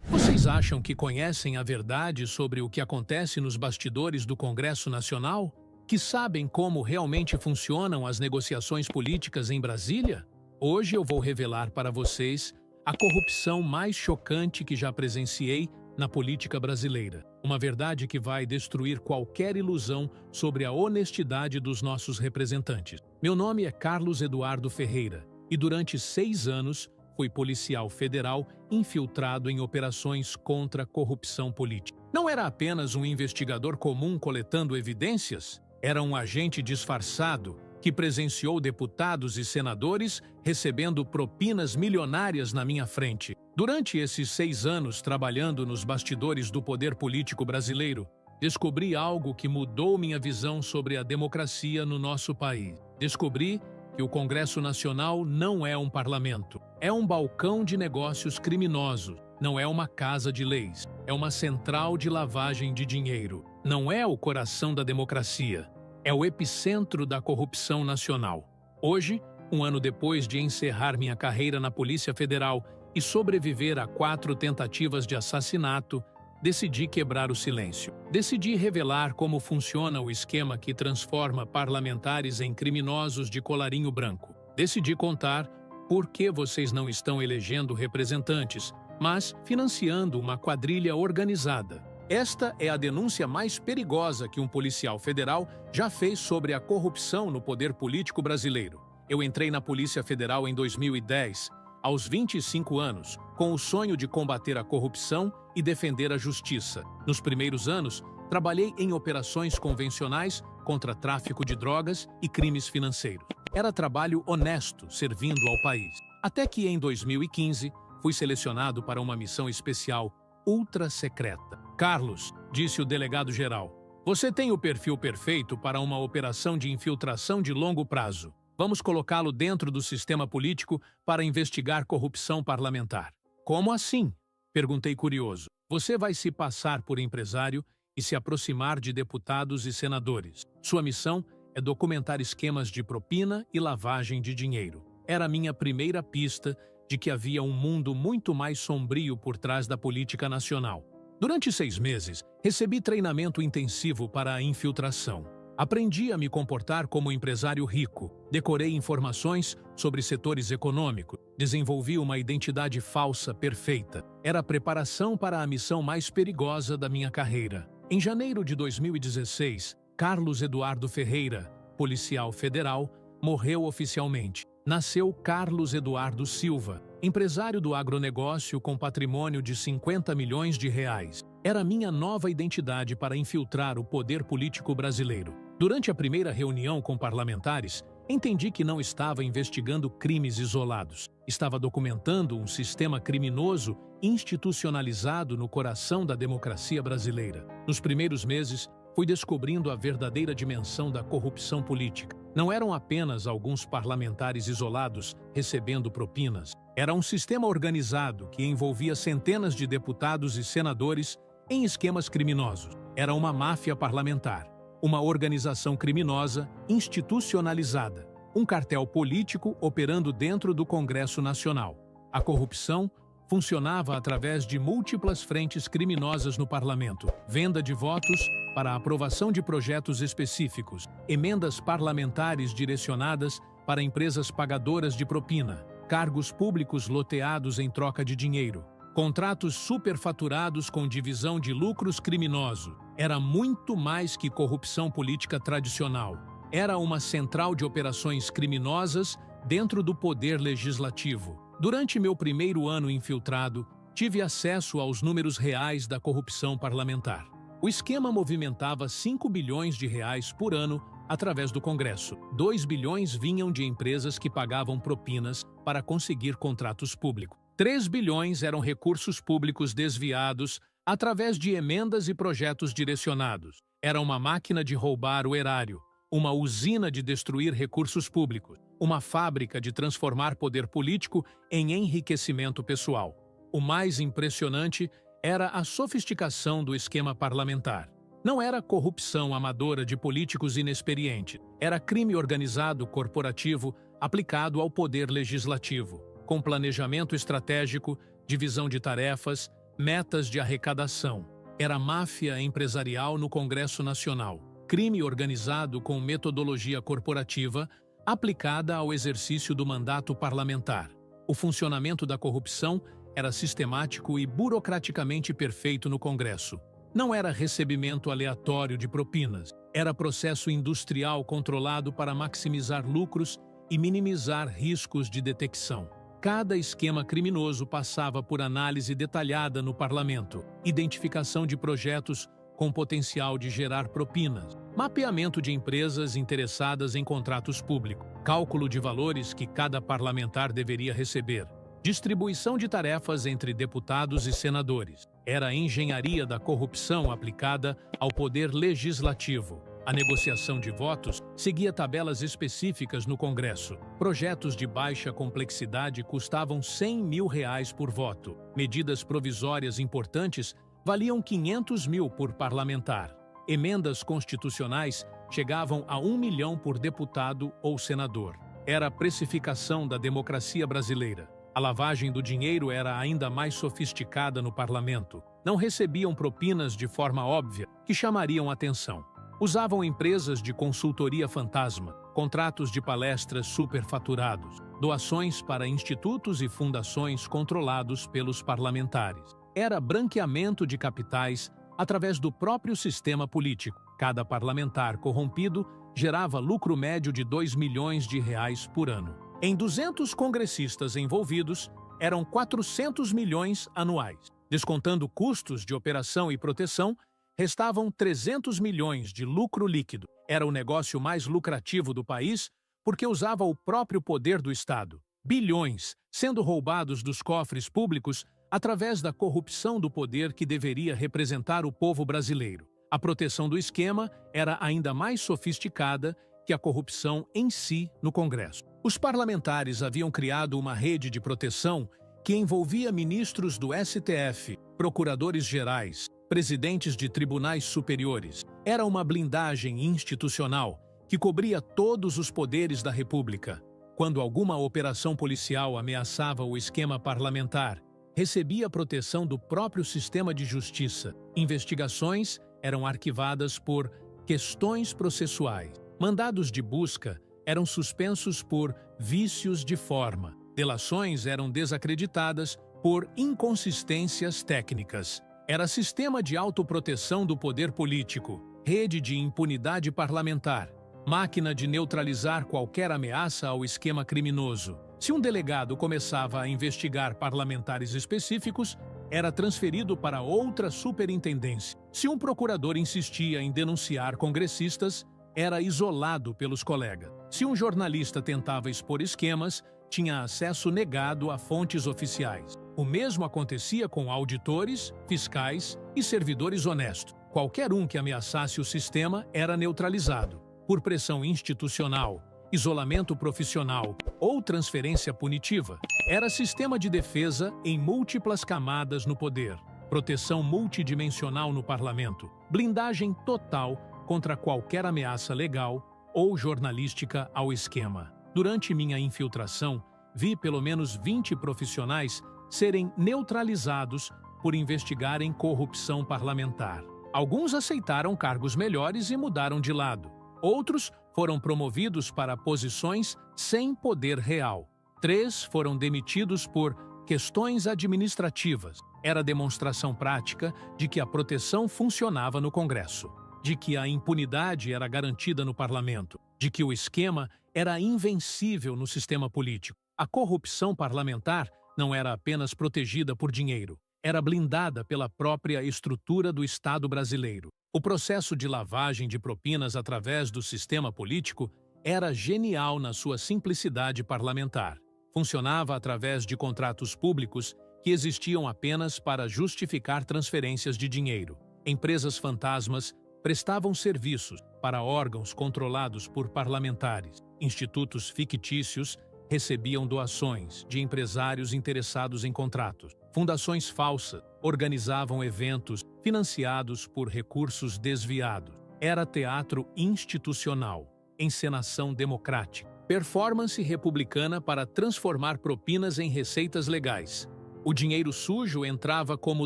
Vocês acham que conhecem a verdade sobre o que acontece nos bastidores do Congresso Nacional? Que sabem como realmente funcionam as negociações políticas em Brasília? Hoje eu vou revelar para vocês a corrupção mais chocante que já presenciei na política brasileira. Uma verdade que vai destruir qualquer ilusão sobre a honestidade dos nossos representantes. Meu nome é Carlos Eduardo Ferreira e durante 6 anos fui policial federal infiltrado em operações contra a corrupção política. Não era apenas um investigador comum coletando evidências, era um agente disfarçado que presenciou deputados e senadores recebendo propinas milionárias na minha frente. Durante esses 6 anos trabalhando nos bastidores do poder político brasileiro, descobri algo que mudou minha visão sobre a democracia no nosso país. Descobri que o Congresso Nacional não é um parlamento. É um balcão de negócios criminosos. Não é uma casa de leis. É uma central de lavagem de dinheiro. Não é o coração da democracia. É o epicentro da corrupção nacional. Hoje, um ano depois de encerrar minha carreira na Polícia Federal e sobreviver a 4 tentativas de assassinato, decidi quebrar o silêncio. Decidi revelar como funciona o esquema que transforma parlamentares em criminosos de colarinho branco. Decidi contar por que vocês não estão elegendo representantes, mas financiando uma quadrilha organizada. Esta é a denúncia mais perigosa que um policial federal já fez sobre a corrupção no poder político brasileiro. Eu entrei na Polícia Federal em 2010, aos 25 anos, com o sonho de combater a corrupção e defender a justiça. Nos primeiros anos, trabalhei em operações convencionais contra tráfico de drogas e crimes financeiros. Era trabalho honesto, servindo ao país. Até que em 2015, fui selecionado para uma missão especial ultra secreta. Carlos, disse o delegado-geral, você tem o perfil perfeito para uma operação de infiltração de longo prazo. Vamos colocá-lo dentro do sistema político para investigar corrupção parlamentar. Como assim? Perguntei curioso. Você vai se passar por empresário e se aproximar de deputados e senadores. Sua missão é documentar esquemas de propina e lavagem de dinheiro. Era a minha primeira pista de que havia um mundo muito mais sombrio por trás da política nacional. Durante 6 meses, recebi treinamento intensivo para a infiltração. Aprendi a me comportar como empresário rico, decorei informações sobre setores econômicos, desenvolvi uma identidade falsa perfeita. Era a preparação para a missão mais perigosa da minha carreira. Em janeiro de 2016, Carlos Eduardo Ferreira, policial federal, morreu oficialmente. Nasceu Carlos Eduardo Silva, empresário do agronegócio com patrimônio de 50 milhões de reais. Era minha nova identidade para infiltrar o poder político brasileiro. Durante a primeira reunião com parlamentares, entendi que não estava investigando crimes isolados. Estava documentando um sistema criminoso institucionalizado no coração da democracia brasileira. Nos primeiros meses, fui descobrindo a verdadeira dimensão da corrupção política. Não eram apenas alguns parlamentares isolados recebendo propinas. Era um sistema organizado que envolvia centenas de deputados e senadores em esquemas criminosos. Era uma máfia parlamentar, uma organização criminosa institucionalizada, um cartel político operando dentro do Congresso Nacional. A corrupção funcionava através de múltiplas frentes criminosas no parlamento: venda de votos para a aprovação de projetos específicos, emendas parlamentares direcionadas para empresas pagadoras de propina, cargos públicos loteados em troca de dinheiro, contratos superfaturados com divisão de lucros criminoso. Era muito mais que corrupção política tradicional. Era uma central de operações criminosas dentro do poder legislativo. Durante meu primeiro ano infiltrado, tive acesso aos números reais da corrupção parlamentar. O esquema movimentava 5 bilhões de reais por ano através do Congresso. 2 bilhões vinham de empresas que pagavam propinas para conseguir contratos públicos. 3 bilhões eram recursos públicos desviados através de emendas e projetos direcionados. Era uma máquina de roubar o erário, uma usina de destruir recursos públicos, uma fábrica de transformar poder político em enriquecimento pessoal. O mais impressionante era a sofisticação do esquema parlamentar. Não era corrupção amadora de políticos inexperientes, era crime organizado corporativo aplicado ao poder legislativo, com planejamento estratégico, divisão de tarefas, metas de arrecadação. Era máfia empresarial no Congresso Nacional, crime organizado com metodologia corporativa aplicada ao exercício do mandato parlamentar. O funcionamento da corrupção era sistemático e burocraticamente perfeito no Congresso. Não era recebimento aleatório de propinas, era processo industrial controlado para maximizar lucros e minimizar riscos de detecção. Cada esquema criminoso passava por análise detalhada no parlamento, identificação de projetos com potencial de gerar propinas, mapeamento de empresas interessadas em contratos públicos, cálculo de valores que cada parlamentar deveria receber, distribuição de tarefas entre deputados e senadores. Era a engenharia da corrupção aplicada ao poder legislativo. A negociação de votos seguia tabelas específicas no Congresso. Projetos de baixa complexidade custavam 100 mil reais por voto. Medidas provisórias importantes valiam 500 mil por parlamentar. Emendas constitucionais chegavam a 1 milhão por deputado ou senador. Era a precificação da democracia brasileira. A lavagem do dinheiro era ainda mais sofisticada no parlamento. Não recebiam propinas de forma óbvia que chamariam atenção. Usavam empresas de consultoria fantasma, contratos de palestras superfaturados, doações para institutos e fundações controlados pelos parlamentares. Era branqueamento de capitais através do próprio sistema político. Cada parlamentar corrompido gerava lucro médio de 2 milhões de reais por ano. Em 200 congressistas envolvidos, eram 400 milhões anuais. Descontando custos de operação e proteção, restavam 300 milhões de lucro líquido. Era o negócio mais lucrativo do país porque usava o próprio poder do Estado. Bilhões sendo roubados dos cofres públicos através da corrupção do poder que deveria representar o povo brasileiro. A proteção do esquema era ainda mais sofisticada que a corrupção em si no Congresso. Os parlamentares haviam criado uma rede de proteção que envolvia ministros do STF, procuradores gerais, presidentes de tribunais superiores. Era uma blindagem institucional que cobria todos os poderes da República. Quando alguma operação policial ameaçava o esquema parlamentar, recebia proteção do próprio sistema de justiça. Investigações eram arquivadas por questões processuais. Mandados de busca eram suspensos por vícios de forma. Delações eram desacreditadas por inconsistências técnicas. Era sistema de autoproteção do poder político, rede de impunidade parlamentar, máquina de neutralizar qualquer ameaça ao esquema criminoso. Se um delegado começava a investigar parlamentares específicos, era transferido para outra superintendência. Se um procurador insistia em denunciar congressistas, era isolado pelos colegas. Se um jornalista tentava expor esquemas, tinha acesso negado a fontes oficiais. O mesmo acontecia com auditores, fiscais e servidores honestos. Qualquer um que ameaçasse o sistema era neutralizado. Por pressão institucional, isolamento profissional ou transferência punitiva, era sistema de defesa em múltiplas camadas no poder, proteção multidimensional no parlamento, blindagem total contra qualquer ameaça legal ou jornalística ao esquema. Durante minha infiltração, vi pelo menos 20 profissionais serem neutralizados por investigarem corrupção parlamentar. Alguns aceitaram cargos melhores e mudaram de lado. Outros foram promovidos para posições sem poder real. 3 foram demitidos por questões administrativas. Era demonstração prática de que a proteção funcionava no Congresso, de que a impunidade era garantida no parlamento, de que o esquema era invencível no sistema político. A corrupção parlamentar não era apenas protegida por dinheiro, era blindada pela própria estrutura do Estado brasileiro. O processo de lavagem de propinas através do sistema político era genial na sua simplicidade parlamentar. Funcionava através de contratos públicos que existiam apenas para justificar transferências de dinheiro. Empresas fantasmas prestavam serviços para órgãos controlados por parlamentares. Institutos fictícios recebiam doações de empresários interessados em contratos. Fundações falsas organizavam eventos financiados por recursos desviados. Era teatro institucional, encenação democrática, performance republicana para transformar propinas em receitas legais. O dinheiro sujo entrava como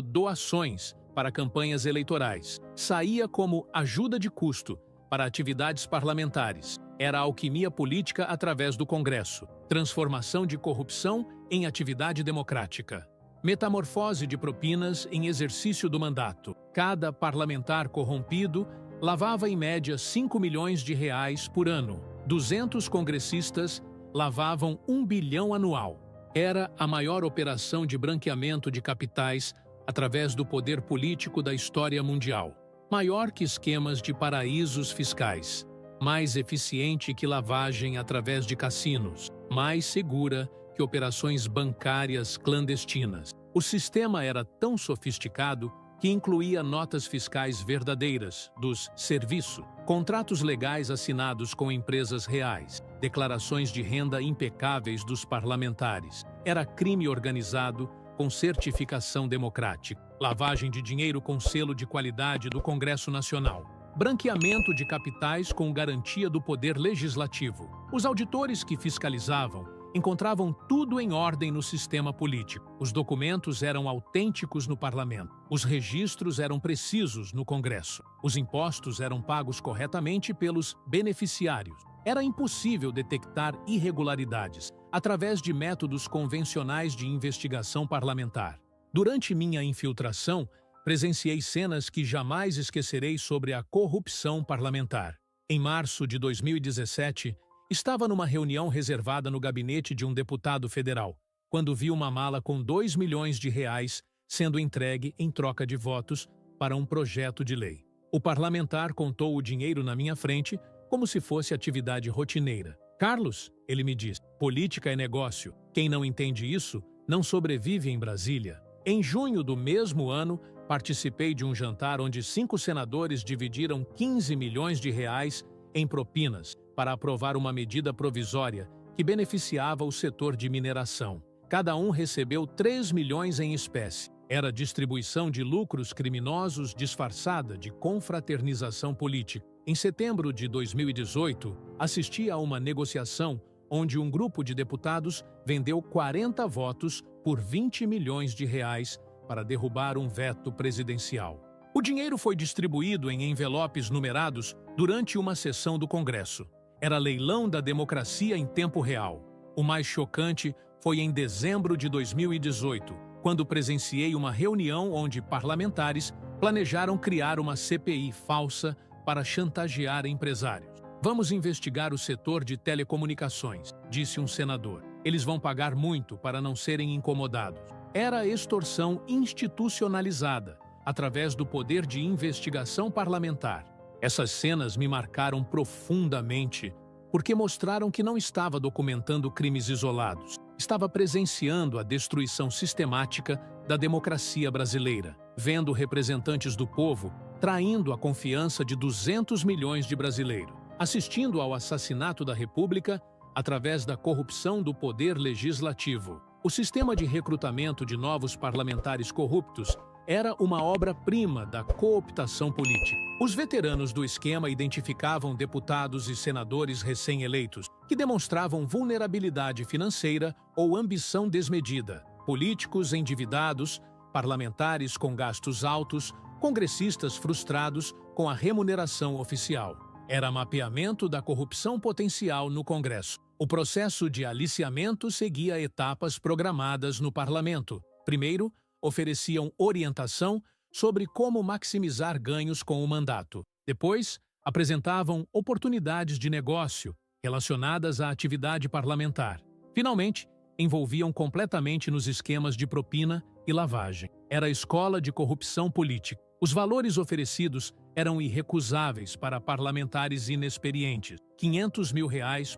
doações para campanhas eleitorais, saía como ajuda de custo para atividades parlamentares. Era alquimia política através do Congresso, transformação de corrupção em atividade democrática. Metamorfose de propinas em exercício do mandato. Cada parlamentar corrompido lavava em média 5 milhões de reais por ano. 200 congressistas lavavam 1 bilhão anual. Era a maior operação de branqueamento de capitais através do poder político da história mundial. Maior que esquemas de paraísos fiscais. Mais eficiente que lavagem através de cassinos. Mais segura que operações bancárias clandestinas. O sistema era tão sofisticado que incluía notas fiscais verdadeiras dos serviços, contratos legais assinados com empresas reais, declarações de renda impecáveis dos parlamentares. Era crime organizado com certificação democrática, lavagem de dinheiro com selo de qualidade do Congresso Nacional, branqueamento de capitais com garantia do poder legislativo. Os auditores que fiscalizavam encontravam tudo em ordem no sistema político. Os documentos eram autênticos no parlamento. Os registros eram precisos no Congresso. Os impostos eram pagos corretamente pelos beneficiários. Era impossível detectar irregularidades através de métodos convencionais de investigação parlamentar. Durante minha infiltração, presenciei cenas que jamais esquecerei sobre a corrupção parlamentar. Em março de 2017, estava numa reunião reservada no gabinete de um deputado federal, quando vi uma mala com 2 milhões de reais sendo entregue em troca de votos para um projeto de lei. O parlamentar contou o dinheiro na minha frente como se fosse atividade rotineira. Carlos, ele me disse, política é negócio. Quem não entende isso não sobrevive em Brasília. Em junho do mesmo ano, participei de um jantar onde 5 senadores dividiram 15 milhões de reais em propinas para aprovar uma medida provisória que beneficiava o setor de mineração. Cada um recebeu 3 milhões em espécie. Era distribuição de lucros criminosos disfarçada de confraternização política. Em setembro de 2018, assisti a uma negociação onde um grupo de deputados vendeu 40 votos por 20 milhões de reais para derrubar um veto presidencial. O dinheiro foi distribuído em envelopes numerados durante uma sessão do Congresso. Era leilão da democracia em tempo real. O mais chocante foi em dezembro de 2018, quando presenciei uma reunião onde parlamentares planejaram criar uma CPI falsa para chantagear empresários. Vamos investigar o setor de telecomunicações, disse um senador. Eles vão pagar muito para não serem incomodados. Era extorsão institucionalizada, através do poder de investigação parlamentar. Essas cenas me marcaram profundamente, porque mostraram que não estava documentando crimes isolados. Estava presenciando a destruição sistemática da democracia brasileira, vendo representantes do povo traindo a confiança de 200 milhões de brasileiros, assistindo ao assassinato da República através da corrupção do poder legislativo. O sistema de recrutamento de novos parlamentares corruptos era uma obra-prima da cooptação política. Os veteranos do esquema identificavam deputados e senadores recém-eleitos que demonstravam vulnerabilidade financeira ou ambição desmedida, políticos endividados, parlamentares com gastos altos, congressistas frustrados com a remuneração oficial. Era mapeamento da corrupção potencial no Congresso. O processo de aliciamento seguia etapas programadas no parlamento. Primeiro, ofereciam orientação sobre como maximizar ganhos com o mandato. Depois, apresentavam oportunidades de negócio relacionadas à atividade parlamentar. Finalmente, envolviam completamente nos esquemas de propina e lavagem. Era a escola de corrupção política. Os valores oferecidos eram irrecusáveis para parlamentares inexperientes. R$500 mil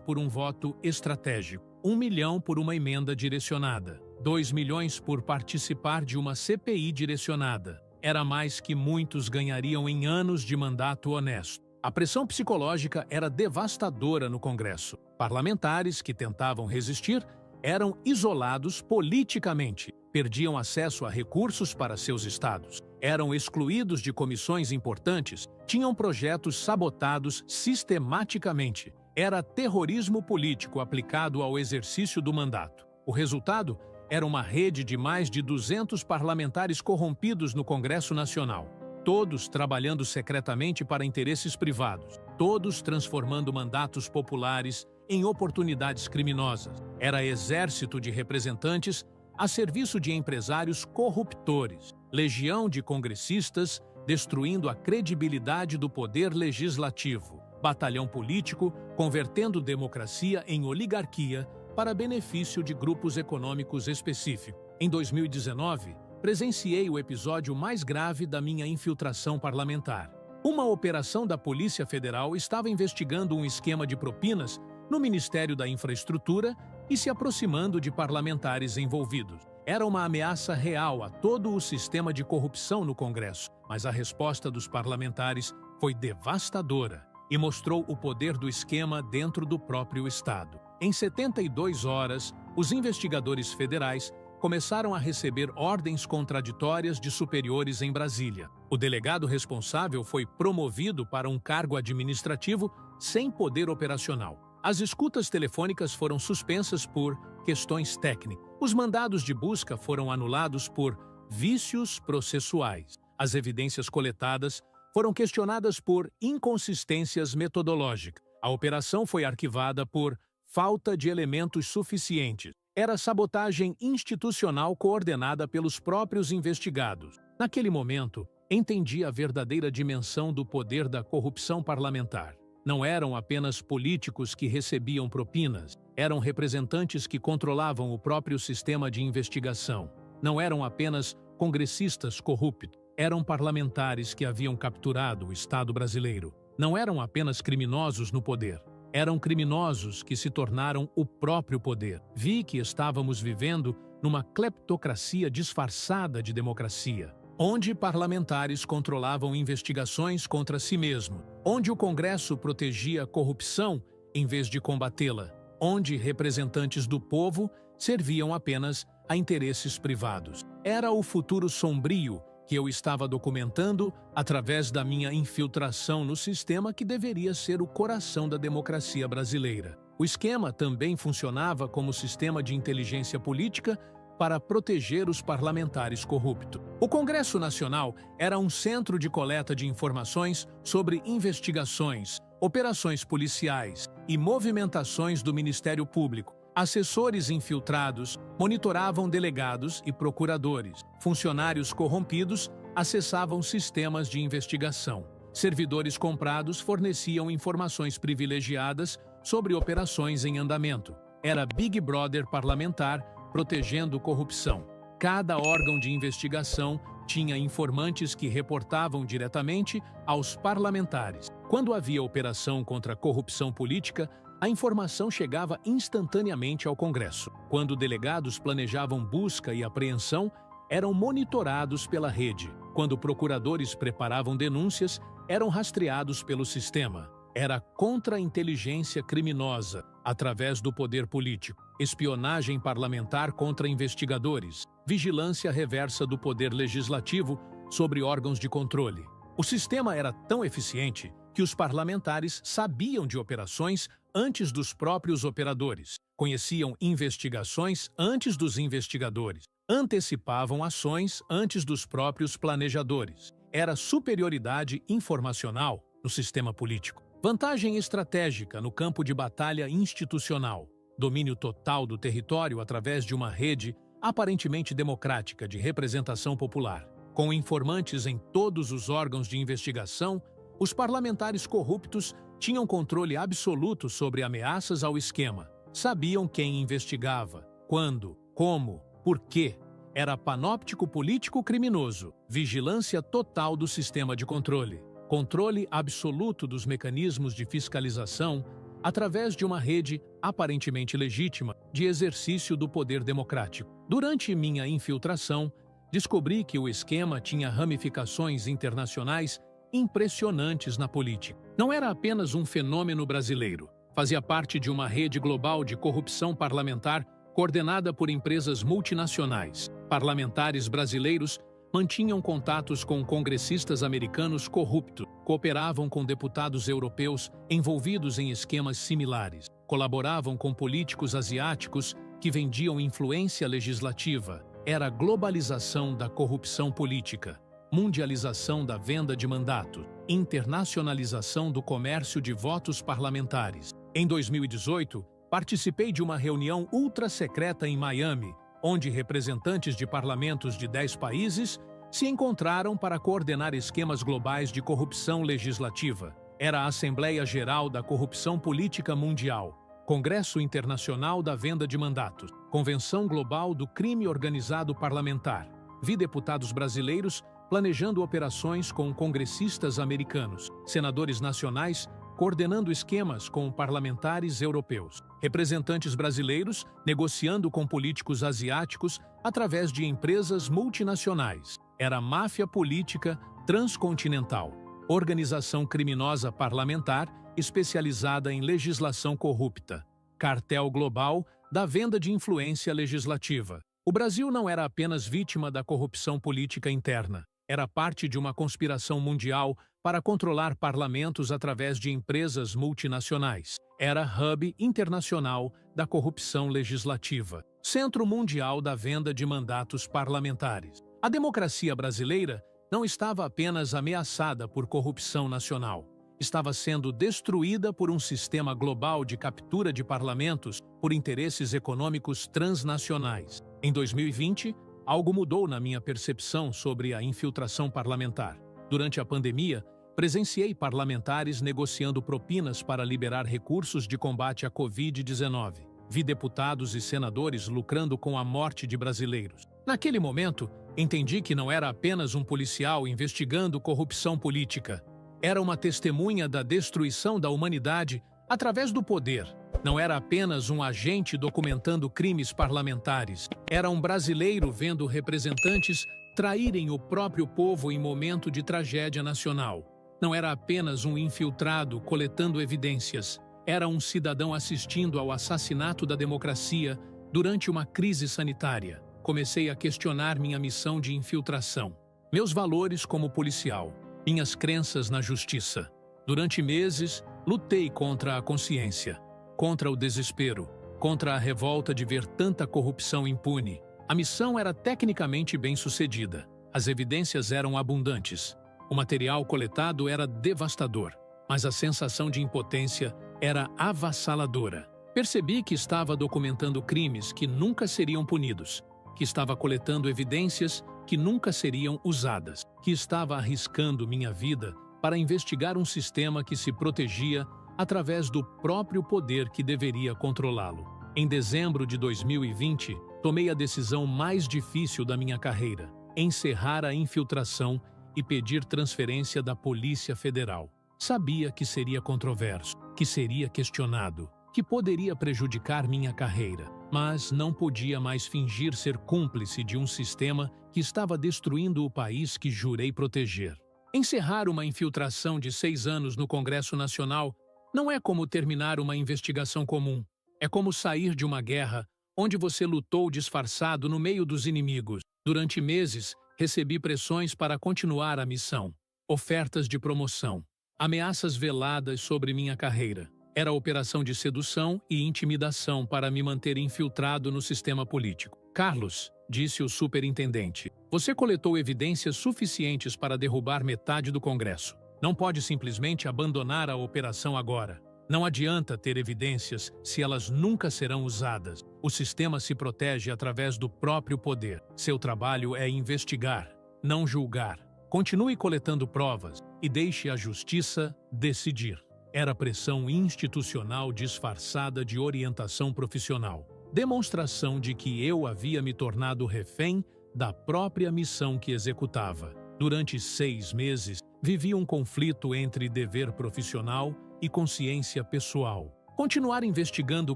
por um voto estratégico, R$1 milhão por uma emenda direcionada, R$2 milhões por participar de uma CPI direcionada. Era mais que muitos ganhariam em anos de mandato honesto. A pressão psicológica era devastadora no Congresso. Parlamentares que tentavam resistir eram isolados politicamente, perdiam acesso a recursos para seus estados, eram excluídos de comissões importantes, tinham projetos sabotados sistematicamente. Era terrorismo político aplicado ao exercício do mandato. O resultado era uma rede de mais de 200 parlamentares corrompidos no Congresso Nacional, todos trabalhando secretamente para interesses privados, todos transformando mandatos populares em oportunidades criminosas. Era exército de representantes a serviço de empresários corruptores, legião de congressistas destruindo a credibilidade do poder legislativo, batalhão político convertendo democracia em oligarquia para benefício de grupos econômicos específicos. Em 2019, presenciei o episódio mais grave da minha infiltração parlamentar. Uma operação da Polícia Federal estava investigando um esquema de propinas no Ministério da Infraestrutura e se aproximando de parlamentares envolvidos. Era uma ameaça real a todo o sistema de corrupção no Congresso, mas a resposta dos parlamentares foi devastadora e mostrou o poder do esquema dentro do próprio Estado. Em 72 horas, os investigadores federais começaram a receber ordens contraditórias de superiores em Brasília. O delegado responsável foi promovido para um cargo administrativo sem poder operacional. As escutas telefônicas foram suspensas por questões técnicas. Os mandados de busca foram anulados por vícios processuais. As evidências coletadas foram questionadas por inconsistências metodológicas. A operação foi arquivada por falta de elementos suficientes. Era sabotagem institucional coordenada pelos próprios investigados. Naquele momento, entendi a verdadeira dimensão do poder da corrupção parlamentar. Não eram apenas políticos que recebiam propinas, eram representantes que controlavam o próprio sistema de investigação. Não eram apenas congressistas corruptos, eram parlamentares que haviam capturado o Estado brasileiro. Não eram apenas criminosos no poder, eram criminosos que se tornaram o próprio poder. Vi que estávamos vivendo numa cleptocracia disfarçada de democracia, onde parlamentares controlavam investigações contra si mesmo, onde o Congresso protegia a corrupção em vez de combatê-la, onde representantes do povo serviam apenas a interesses privados. Era o futuro sombrio que eu estava documentando através da minha infiltração no sistema que deveria ser o coração da democracia brasileira. O esquema também funcionava como sistema de inteligência política para proteger os parlamentares corruptos. O Congresso Nacional era um centro de coleta de informações sobre investigações, operações policiais e movimentações do Ministério Público. Assessores infiltrados monitoravam delegados e procuradores. Funcionários corrompidos acessavam sistemas de investigação. Servidores comprados forneciam informações privilegiadas sobre operações em andamento. Era Big Brother parlamentar protegendo corrupção. Cada órgão de investigação tinha informantes que reportavam diretamente aos parlamentares. Quando havia operação contra a corrupção política, a informação chegava instantaneamente ao Congresso. Quando delegados planejavam busca e apreensão, eram monitorados pela rede. Quando procuradores preparavam denúncias, eram rastreados pelo sistema. Era contra-inteligência criminosa, através do poder político, espionagem parlamentar contra investigadores, vigilância reversa do poder legislativo sobre órgãos de controle. O sistema era tão eficiente que os parlamentares sabiam de operações antes dos próprios operadores, conheciam investigações antes dos investigadores, antecipavam ações antes dos próprios planejadores. Era superioridade informacional no sistema político. Vantagem estratégica no campo de batalha institucional. Domínio total do território através de uma rede aparentemente democrática de representação popular. Com informantes em todos os órgãos de investigação, os parlamentares corruptos tinham controle absoluto sobre ameaças ao esquema. Sabiam quem investigava, quando, como, por quê. Era panóptico político criminoso, vigilância total do sistema de controle, controle absoluto dos mecanismos de fiscalização através de uma rede aparentemente legítima de exercício do poder democrático. Durante minha infiltração, descobri que o esquema tinha ramificações internacionais impressionantes na política. Não era apenas um fenômeno brasileiro. Fazia parte de uma rede global de corrupção parlamentar coordenada por empresas multinacionais. Parlamentares brasileiros mantinham contatos com congressistas americanos corruptos, cooperavam com deputados europeus envolvidos em esquemas similares, colaboravam com políticos asiáticos que vendiam influência legislativa. Era a globalização da corrupção política, mundialização da venda de mandatos, internacionalização do comércio de votos parlamentares. Em 2018, participei de uma reunião ultra-secreta em Miami, onde representantes de parlamentos de 10 países se encontraram para coordenar esquemas globais de corrupção legislativa. Era a Assembleia Geral da Corrupção Política Mundial, Congresso Internacional da Venda de Mandatos, Convenção Global do Crime Organizado Parlamentar. Vi deputados brasileiros planejando operações com congressistas americanos, senadores nacionais coordenando esquemas com parlamentares europeus, representantes brasileiros negociando com políticos asiáticos através de empresas multinacionais. Era máfia política transcontinental, organização criminosa parlamentar especializada em legislação corrupta, cartel global da venda de influência legislativa. O Brasil não era apenas vítima da corrupção política interna, era parte de uma conspiração mundial para controlar parlamentos através de empresas multinacionais. Era hub internacional da corrupção legislativa, centro mundial da venda de mandatos parlamentares. A democracia brasileira não estava apenas ameaçada por corrupção nacional, estava sendo destruída por um sistema global de captura de parlamentos por interesses econômicos transnacionais. Em 2020, algo mudou na minha percepção sobre a infiltração parlamentar. Durante a pandemia, presenciei parlamentares negociando propinas para liberar recursos de combate à Covid-19. Vi deputados e senadores lucrando com a morte de brasileiros. Naquele momento, entendi que não era apenas um policial investigando corrupção política. Era uma testemunha da destruição da humanidade através do poder. Não era apenas um agente documentando crimes parlamentares. Era um brasileiro vendo representantes traírem o próprio povo em momento de tragédia nacional. Não era apenas um infiltrado coletando evidências. Era um cidadão assistindo ao assassinato da democracia durante uma crise sanitária. Comecei a questionar minha missão de infiltração, meus valores como policial, minhas crenças na justiça. Durante meses, lutei contra a consciência, contra o desespero, contra a revolta de ver tanta corrupção impune. A missão era tecnicamente bem-sucedida. As evidências eram abundantes. O material coletado era devastador, mas a sensação de impotência era avassaladora. Percebi que estava documentando crimes que nunca seriam punidos, que estava coletando evidências que nunca seriam usadas, que estava arriscando minha vida para investigar um sistema que se protegia através do próprio poder que deveria controlá-lo. Em dezembro de 2020, tomei a decisão mais difícil da minha carreira: encerrar a infiltração e pedir transferência da Polícia Federal. Sabia que seria controverso, que seria questionado, que poderia prejudicar minha carreira, mas não podia mais fingir ser cúmplice de um sistema que estava destruindo o país que jurei proteger. Encerrar uma infiltração de 6 anos no Congresso Nacional não é como terminar uma investigação comum. É como sair de uma guerra onde você lutou disfarçado no meio dos inimigos. Durante meses, recebi pressões para continuar a missão, ofertas de promoção, ameaças veladas sobre minha carreira. Era operação de sedução e intimidação para me manter infiltrado no sistema político. Carlos, disse o superintendente, você coletou evidências suficientes para derrubar metade do Congresso. Não pode simplesmente abandonar a operação agora. Não adianta ter evidências se elas nunca serão usadas. O sistema se protege através do próprio poder. Seu trabalho é investigar, não julgar. Continue coletando provas e deixe a justiça decidir. Era pressão institucional disfarçada de orientação profissional. demonstração de que eu havia me tornado refém da própria missão que executava. Durante 6 meses, vivi um conflito entre dever profissional e consciência pessoal. Continuar investigando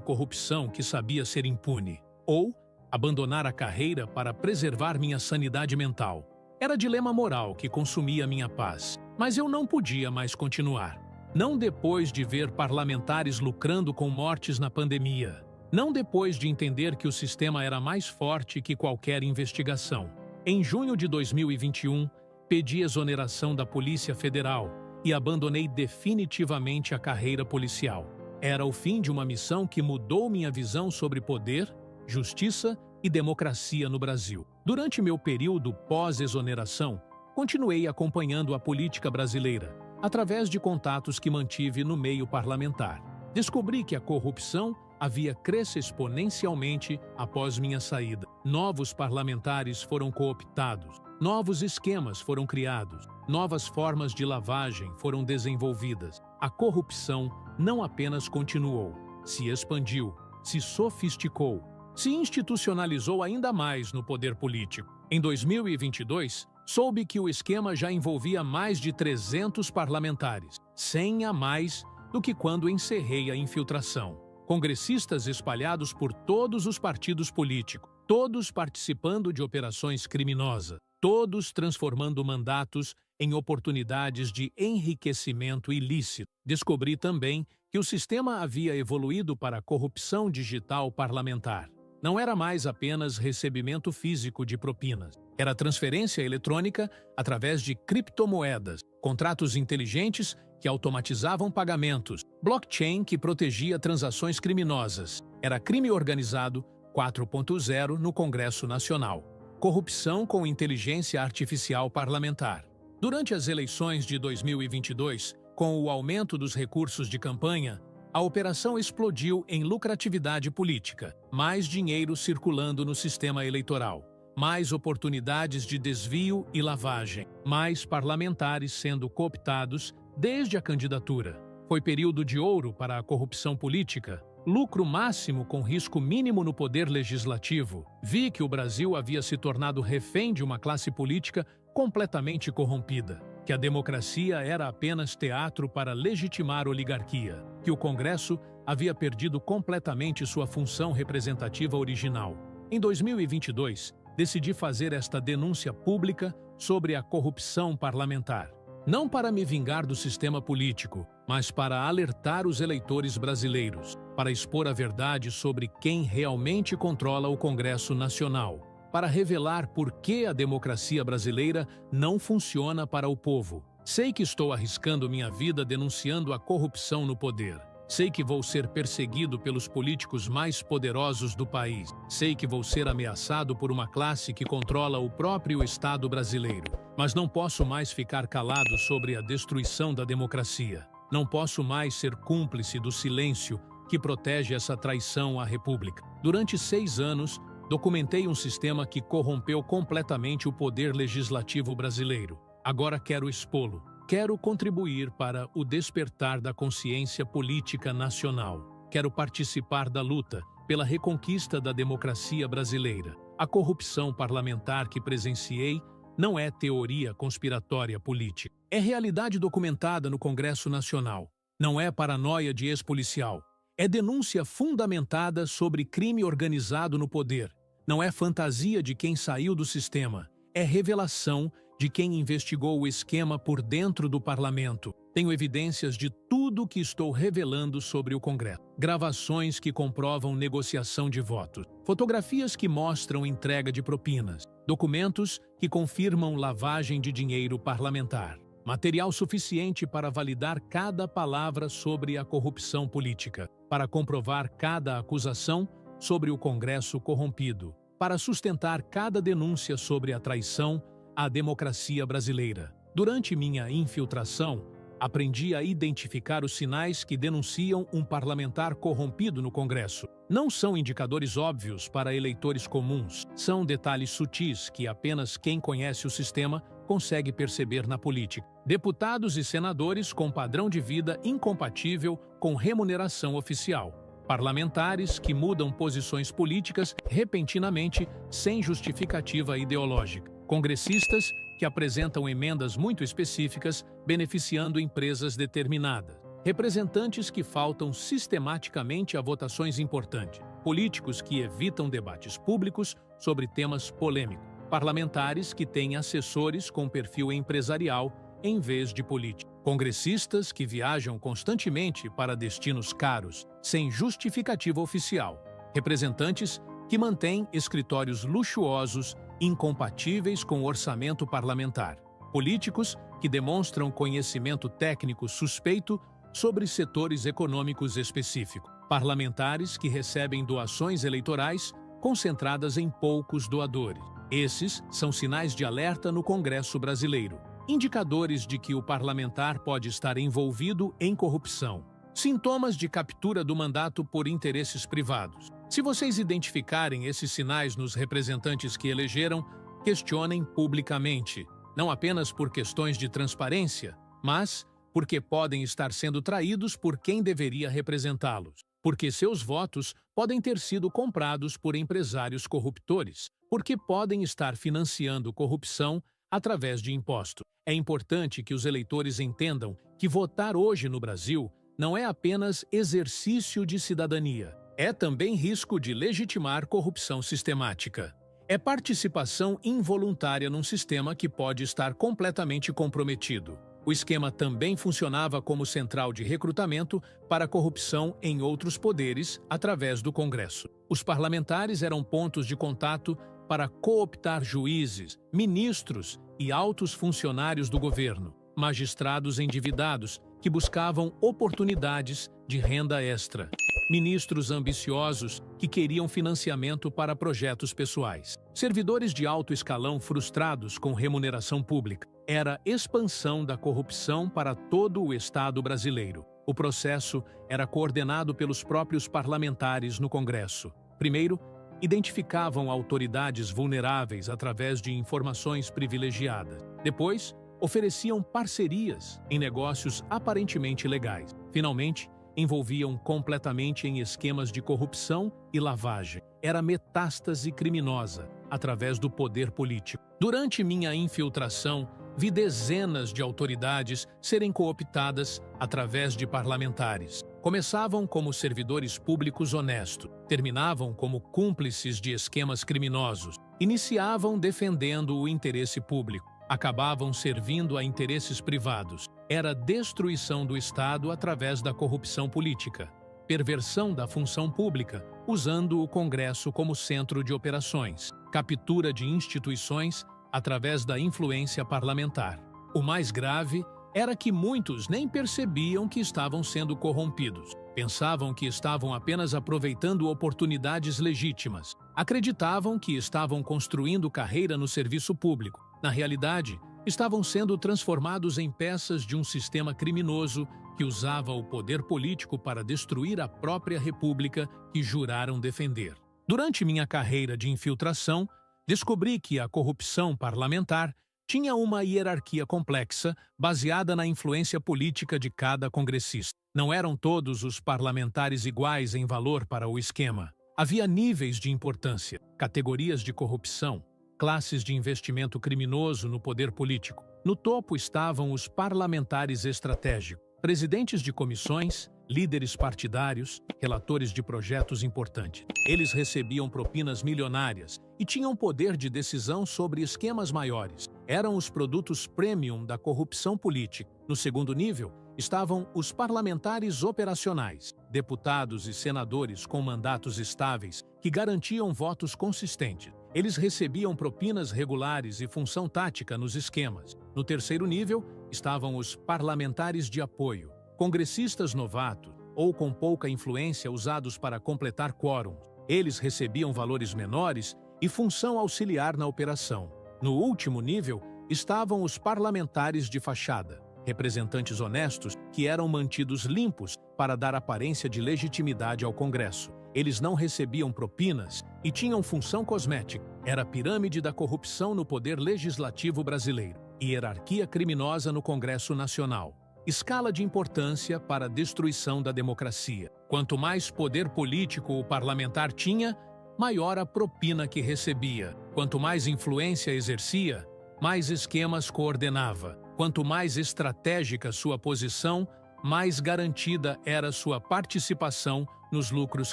corrupção que sabia ser impune, ou abandonar a carreira para preservar minha sanidade mental. Era dilema moral que consumia minha paz, mas eu não podia mais continuar. Não depois de ver parlamentares lucrando com mortes na pandemia. Não depois de entender que o sistema era mais forte que qualquer investigação. Em junho de 2021, pedi exoneração da Polícia Federal e abandonei definitivamente a carreira policial. Era o fim de uma missão que mudou minha visão sobre poder, justiça e democracia no Brasil. Durante meu período pós-exoneração, continuei acompanhando a política brasileira, através de contatos que mantive no meio parlamentar. Descobri que a corrupção havia crescido exponencialmente após minha saída. Novos parlamentares foram cooptados, novos esquemas foram criados, novas formas de lavagem foram desenvolvidas. A corrupção não apenas continuou, se expandiu, se sofisticou, se institucionalizou ainda mais no poder político. Em 2022, soube que o esquema já envolvia mais de 300 parlamentares, 100 a mais do que quando encerrei a infiltração. Congressistas espalhados por todos os partidos políticos, todos participando de operações criminosas, todos transformando mandatos em oportunidades de enriquecimento ilícito. Descobri também que o sistema havia evoluído para a corrupção digital parlamentar. Não era mais apenas recebimento físico de propinas. Era transferência eletrônica através de criptomoedas, contratos inteligentes que automatizavam pagamentos, blockchain que protegia transações criminosas. Era crime organizado 4.0 no Congresso Nacional. Corrupção com inteligência artificial parlamentar. Durante as eleições de 2022, com o aumento dos recursos de campanha, a operação explodiu em lucratividade política, mais dinheiro circulando no sistema eleitoral, mais oportunidades de desvio e lavagem, mais parlamentares sendo cooptados desde a candidatura. Foi período de ouro para a corrupção política, lucro máximo com risco mínimo no poder legislativo. Vi que o Brasil havia se tornado refém de uma classe política completamente corrompida, que a democracia era apenas teatro para legitimar oligarquia, que o Congresso havia perdido completamente sua função representativa original. Em 2022, decidi fazer esta denúncia pública sobre a corrupção parlamentar. Não para me vingar do sistema político, mas para alertar os eleitores brasileiros, para expor a verdade sobre quem realmente controla o Congresso Nacional, para revelar por que a democracia brasileira não funciona para o povo. Sei que estou arriscando minha vida denunciando a corrupção no poder. Sei que vou ser perseguido pelos políticos mais poderosos do país. Sei que vou ser ameaçado por uma classe que controla o próprio Estado brasileiro. Mas não posso mais ficar calado sobre a destruição da democracia. Não posso mais ser cúmplice do silêncio que protege essa traição à República. Durante 6 anos, documentei um sistema que corrompeu completamente o poder legislativo brasileiro. Agora quero expô-lo. Quero contribuir para o despertar da consciência política nacional. Quero participar da luta pela reconquista da democracia brasileira. A corrupção parlamentar que presenciei não é teoria conspiratória política. É realidade documentada no Congresso Nacional. Não é paranoia de ex-policial. É denúncia fundamentada sobre crime organizado no poder. Não é fantasia de quem saiu do sistema. É revelação de quem investigou o esquema por dentro do parlamento. Tenho evidências de tudo que estou revelando sobre o Congresso. Gravações que comprovam negociação de votos. Fotografias que mostram entrega de propinas. Documentos que confirmam lavagem de dinheiro parlamentar. Material suficiente para validar cada palavra sobre a corrupção política, para comprovar cada acusação sobre o Congresso corrompido, para sustentar cada denúncia sobre a traição à democracia brasileira. Durante minha infiltração, aprendi a identificar os sinais que denunciam um parlamentar corrompido no Congresso. Não são indicadores óbvios para eleitores comuns, são detalhes sutis que apenas quem conhece o sistema consegue perceber na política. Deputados e senadores com padrão de vida incompatível com remuneração oficial. Parlamentares que mudam posições políticas repentinamente sem justificativa ideológica. Congressistas que apresentam emendas muito específicas beneficiando empresas determinadas. Representantes que faltam sistematicamente a votações importantes. Políticos que evitam debates públicos sobre temas polêmicos. Parlamentares que têm assessores com perfil empresarial em vez de político. Congressistas que viajam constantemente para destinos caros, sem justificativa oficial. Representantes que mantêm escritórios luxuosos, incompatíveis com o orçamento parlamentar. Políticos que demonstram conhecimento técnico suspeito sobre setores econômicos específicos. Parlamentares que recebem doações eleitorais concentradas em poucos doadores. Esses são sinais de alerta no Congresso brasileiro. Indicadores de que o parlamentar pode estar envolvido em corrupção. Sintomas de captura do mandato por interesses privados. Se vocês identificarem esses sinais nos representantes que elegeram, questionem publicamente, não apenas por questões de transparência, mas porque podem estar sendo traídos por quem deveria representá-los, porque seus votos podem ter sido comprados por empresários corruptores, porque podem estar financiando corrupção através de impostos. É importante que os eleitores entendam que votar hoje no Brasil não é apenas exercício de cidadania, é também risco de legitimar corrupção sistemática. É participação involuntária num sistema que pode estar completamente comprometido. O esquema também funcionava como central de recrutamento para corrupção em outros poderes através do Congresso. Os parlamentares eram pontos de contato para cooptar juízes, ministros e altos funcionários do governo, magistrados endividados que buscavam oportunidades de renda extra, ministros ambiciosos que queriam financiamento para projetos pessoais, servidores de alto escalão frustrados com remuneração pública. Era expansão da corrupção para todo o Estado brasileiro. O processo era coordenado pelos próprios parlamentares no Congresso. Primeiro, identificavam autoridades vulneráveis através de informações privilegiadas. Depois, ofereciam parcerias em negócios aparentemente legais. Finalmente, envolviam completamente em esquemas de corrupção e lavagem. Era metástase criminosa através do poder político. Durante minha infiltração, vi dezenas de autoridades serem cooptadas através de parlamentares. Começavam como servidores públicos honestos, terminavam como cúmplices de esquemas criminosos, iniciavam defendendo o interesse público, acabavam servindo a interesses privados. Era destruição do Estado através da corrupção política, perversão da função pública, usando o Congresso como centro de operações, captura de instituições através da influência parlamentar. O mais grave era que muitos nem percebiam que estavam sendo corrompidos. Pensavam que estavam apenas aproveitando oportunidades legítimas. Acreditavam que estavam construindo carreira no serviço público. Na realidade, estavam sendo transformados em peças de um sistema criminoso que usava o poder político para destruir a própria república que juraram defender. Durante minha carreira de infiltração, descobri que a corrupção parlamentar tinha uma hierarquia complexa baseada na influência política de cada congressista. Não eram todos os parlamentares iguais em valor para o esquema. Havia níveis de importância, categorias de corrupção, classes de investimento criminoso no poder político. No topo estavam os parlamentares estratégicos, presidentes de comissões, líderes partidários, relatores de projetos importantes. Eles recebiam propinas milionárias e tinham poder de decisão sobre esquemas maiores. Eram os produtos premium da corrupção política. No segundo nível, estavam os parlamentares operacionais, deputados e senadores com mandatos estáveis que garantiam votos consistentes. Eles recebiam propinas regulares e função tática nos esquemas. No terceiro nível, estavam os parlamentares de apoio, congressistas novatos ou com pouca influência usados para completar quórum. Eles recebiam valores menores e função auxiliar na operação. No último nível, estavam os parlamentares de fachada, representantes honestos que eram mantidos limpos para dar aparência de legitimidade ao Congresso. Eles não recebiam propinas e tinham função cosmética. Era a pirâmide da corrupção no poder legislativo brasileiro, hierarquia criminosa no Congresso Nacional. escala de importância para a destruição da democracia. Quanto mais poder político o parlamentar tinha, maior a propina que recebia. Quanto mais influência exercia, mais esquemas coordenava. Quanto mais estratégica sua posição, mais garantida era sua participação nos lucros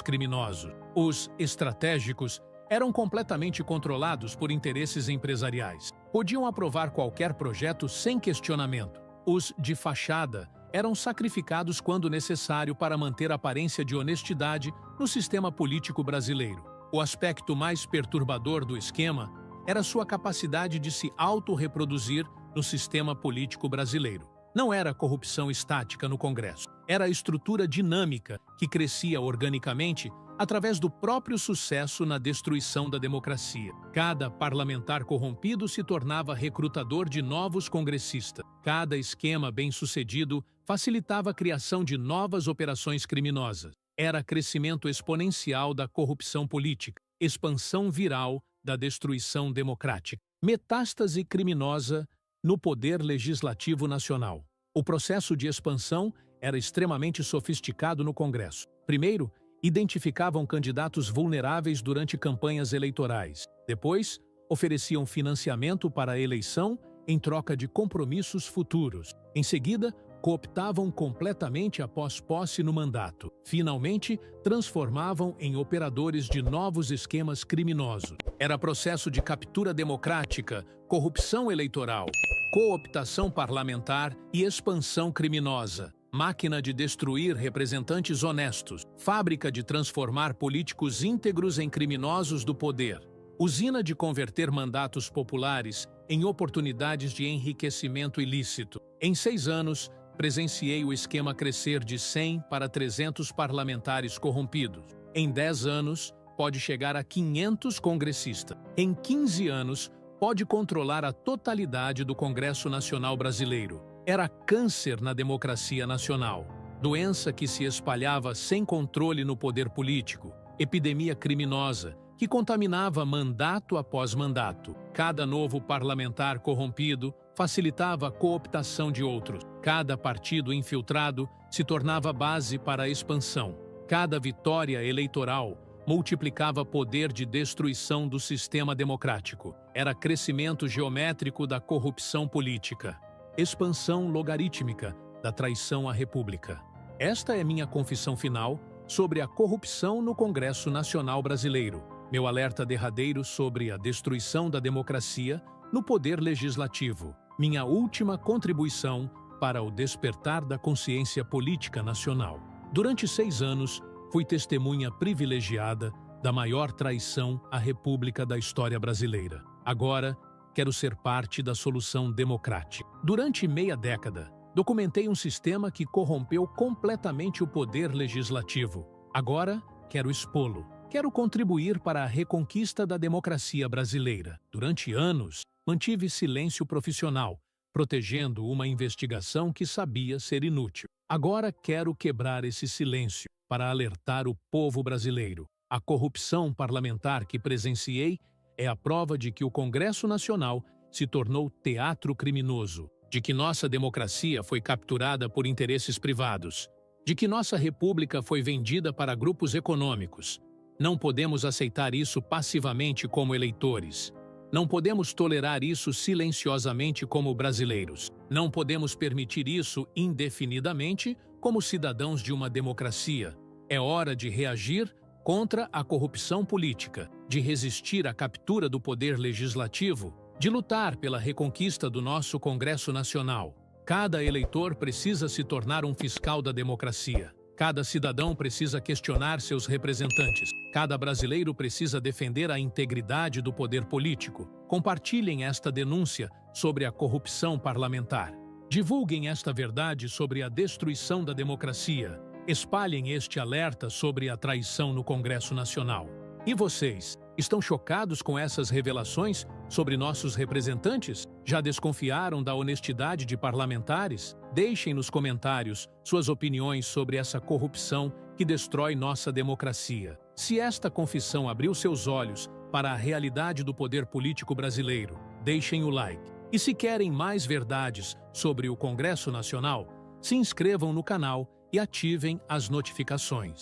criminosos. Os estratégicos eram completamente controlados por interesses empresariais. Podiam aprovar qualquer projeto sem questionamento. Os de fachada eram sacrificados quando necessário para manter a aparência de honestidade no sistema político brasileiro. O aspecto mais perturbador do esquema era sua capacidade de se autorreproduzir no sistema político brasileiro. Não era corrupção estática no Congresso, era a estrutura dinâmica que crescia organicamente através do próprio sucesso na destruição da democracia. Cada parlamentar corrompido se tornava recrutador de novos congressistas. Cada esquema bem-sucedido facilitava a criação de novas operações criminosas. Era crescimento exponencial da corrupção política, expansão viral da destruição democrática, metástase criminosa no poder legislativo nacional. O processo de expansão era extremamente sofisticado no Congresso. Primeiro, identificavam candidatos vulneráveis durante campanhas eleitorais. Depois, ofereciam financiamento para a eleição em troca de compromissos futuros. Em seguida, cooptavam completamente após posse no mandato. Finalmente, transformavam em operadores de novos esquemas criminosos. Era processo de captura democrática, corrupção eleitoral, cooptação parlamentar e expansão criminosa. Máquina de destruir representantes honestos, fábrica de transformar políticos íntegros em criminosos do poder, usina de converter mandatos populares em oportunidades de enriquecimento ilícito. Em 6 anos, presenciei o esquema crescer de 100 para 300 parlamentares corrompidos. Em 10 anos, pode chegar a 500 congressistas. Em 15 anos, pode controlar a totalidade do Congresso Nacional Brasileiro. Era câncer na democracia nacional, doença que se espalhava sem controle no poder político, epidemia criminosa que contaminava mandato após mandato. Cada novo parlamentar corrompido facilitava a cooptação de outros. Cada partido infiltrado se tornava base para a expansão. Cada vitória eleitoral multiplicava poder de destruição do sistema democrático. Era crescimento geométrico da corrupção política. Expansão logarítmica da traição à República. Esta é minha confissão final sobre a corrupção no Congresso Nacional Brasileiro, meu alerta derradeiro sobre a destruição da democracia no poder legislativo, minha última contribuição para o despertar da consciência política nacional. Durante 6 anos, fui testemunha privilegiada da maior traição à República da história brasileira. Agora, quero ser parte da solução democrática. Durante meia década, documentei um sistema que corrompeu completamente o poder legislativo. Agora, quero expô-lo. Quero contribuir para a reconquista da democracia brasileira. Durante anos, mantive silêncio profissional, protegendo uma investigação que sabia ser inútil. Agora quero quebrar esse silêncio para alertar o povo brasileiro. A corrupção parlamentar que presenciei é a prova de que o Congresso Nacional se tornou teatro criminoso, de que nossa democracia foi capturada por interesses privados, de que nossa república foi vendida para grupos econômicos. Não podemos aceitar isso passivamente como eleitores. Não podemos tolerar isso silenciosamente como brasileiros. Não podemos permitir isso indefinidamente como cidadãos de uma democracia. É hora de reagir contra a corrupção política, de resistir à captura do poder legislativo, de lutar pela reconquista do nosso Congresso Nacional. Cada eleitor precisa se tornar um fiscal da democracia. Cada cidadão precisa questionar seus representantes. Cada brasileiro precisa defender a integridade do poder político. Compartilhem esta denúncia sobre a corrupção parlamentar. Divulguem esta verdade sobre a destruição da democracia. Espalhem este alerta sobre a traição no Congresso Nacional. E vocês, estão chocados com essas revelações sobre nossos representantes? Já desconfiaram da honestidade de parlamentares? Deixem nos comentários suas opiniões sobre essa corrupção que destrói nossa democracia. Se esta confissão abriu seus olhos para a realidade do poder político brasileiro, deixem o like. E se querem mais verdades sobre o Congresso Nacional, se inscrevam no canal e ativem as notificações.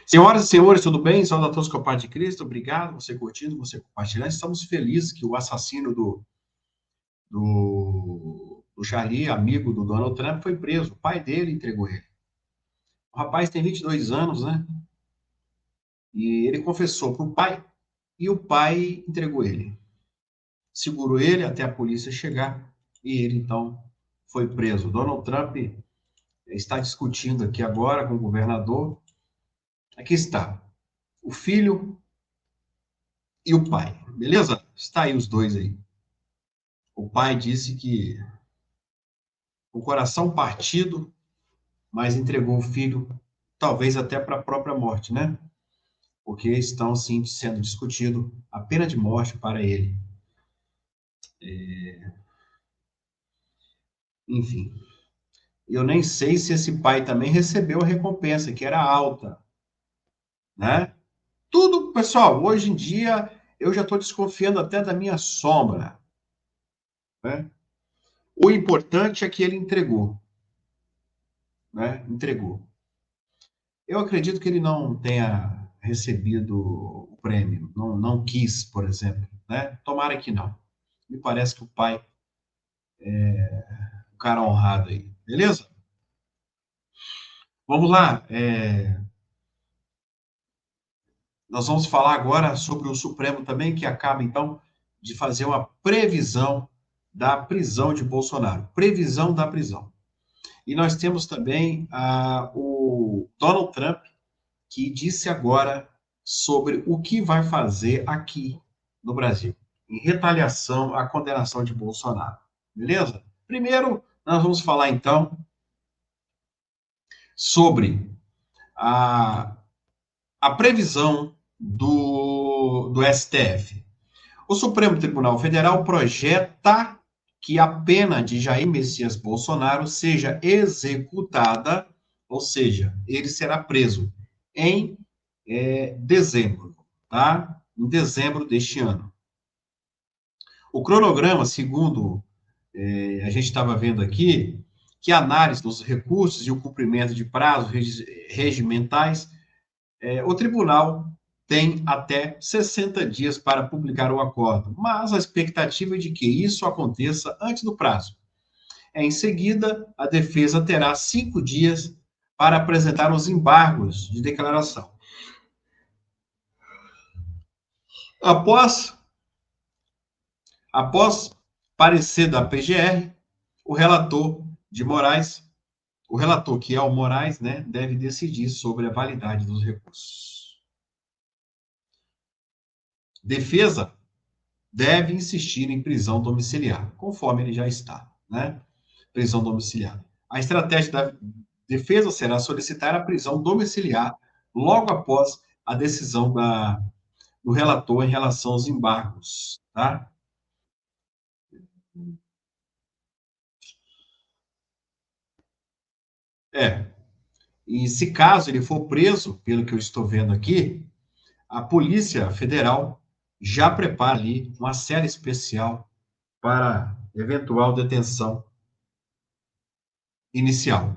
Senhoras e senhores, tudo bem? Saúde a todos com a paz de Cristo. Obrigado, você curtindo, você compartilhando. Estamos felizes que o assassino do Charlie, amigo do Donald Trump, foi preso. O pai dele entregou ele. O rapaz tem 22 anos, né? E ele confessou para o pai, e o pai entregou ele. Segurou ele até a polícia chegar, e ele, então, foi preso. Donald Trump está discutindo aqui agora com o governador. Aqui está, o filho e o pai, beleza? Está aí os dois aí. O pai disse que o coração partido, mas entregou o filho, talvez até para a própria morte, né? Porque estão, sim, sendo discutido a pena de morte para ele. Enfim, eu nem sei se esse pai também recebeu a recompensa, que era alta, né? Tudo, pessoal, hoje em dia eu já estou desconfiando até da minha sombra, né? O importante é que ele entregou, né? Entregou. Eu acredito que ele não tenha recebido o prêmio, não quis, por exemplo, né? Tomara que não. Me parece que o pai é um cara honrado aí, beleza? Vamos lá, nós vamos falar agora sobre o Supremo também, que acaba, então, de fazer uma previsão da prisão de Bolsonaro. Previsão da prisão. E nós temos também o Donald Trump, que disse agora sobre o que vai fazer aqui no Brasil, em retaliação à condenação de Bolsonaro. Beleza? Primeiro, nós vamos falar, então, sobre a previsão do STF. O Supremo Tribunal Federal projeta que a pena de Jair Messias Bolsonaro seja executada, ou seja, ele será preso em dezembro, tá? Em dezembro deste ano. O cronograma, segundo a gente estava vendo aqui, que a análise dos recursos e o cumprimento de prazos regimentais, o tribunal tem até 60 dias para publicar o acordo, mas a expectativa é de que isso aconteça antes do prazo. Em seguida, a defesa terá 5 dias para apresentar os embargos de declaração. Após parecer da PGR, o relator que é o Moraes, né, deve decidir sobre a validade dos recursos. Defesa deve insistir em prisão domiciliar, conforme ele já está, né? Prisão domiciliar. A estratégia da defesa será solicitar a prisão domiciliar logo após a decisão do relator em relação aos embargos, tá? E se caso ele for preso, pelo que eu estou vendo aqui, a Polícia Federal já prepara ali uma cela especial para eventual detenção inicial.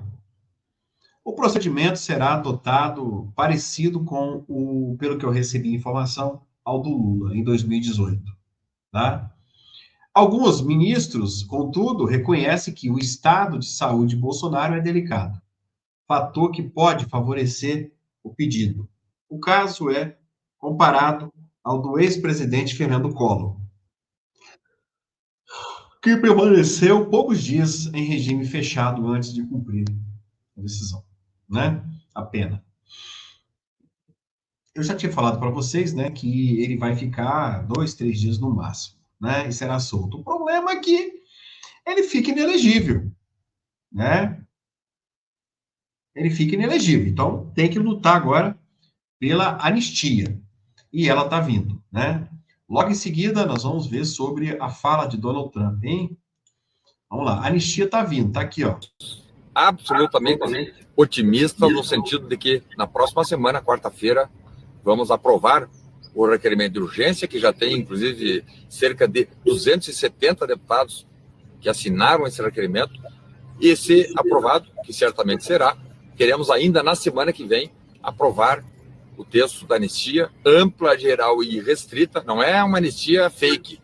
O procedimento será adotado parecido com pelo que eu recebi informação, ao do Lula, em 2018, tá? Alguns ministros, contudo, reconhecem que o estado de saúde de Bolsonaro é delicado, fator que pode favorecer o pedido. O caso é comparado ao do ex-presidente Fernando Collor, que permaneceu poucos dias em regime fechado antes de cumprir a decisão, né? A pena. Eu já tinha falado para vocês, né, que ele vai ficar 2, 3 dias no máximo, né, e será solto. O problema é que ele fica inelegível, né? Ele fica inelegível. Então, tem que lutar agora pela anistia. E ela está vindo, né? Logo em seguida, nós vamos ver sobre a fala de Donald Trump, hein? Vamos lá, a anistia está vindo, está aqui, ó. Absolutamente otimista no sentido de que na próxima semana, quarta-feira, vamos aprovar o requerimento de urgência, que já tem, inclusive, cerca de 270 deputados que assinaram esse requerimento, e, se aprovado, que certamente será, queremos ainda na semana que vem aprovar o texto da anistia ampla, geral e restrita. Não é uma anistia fake.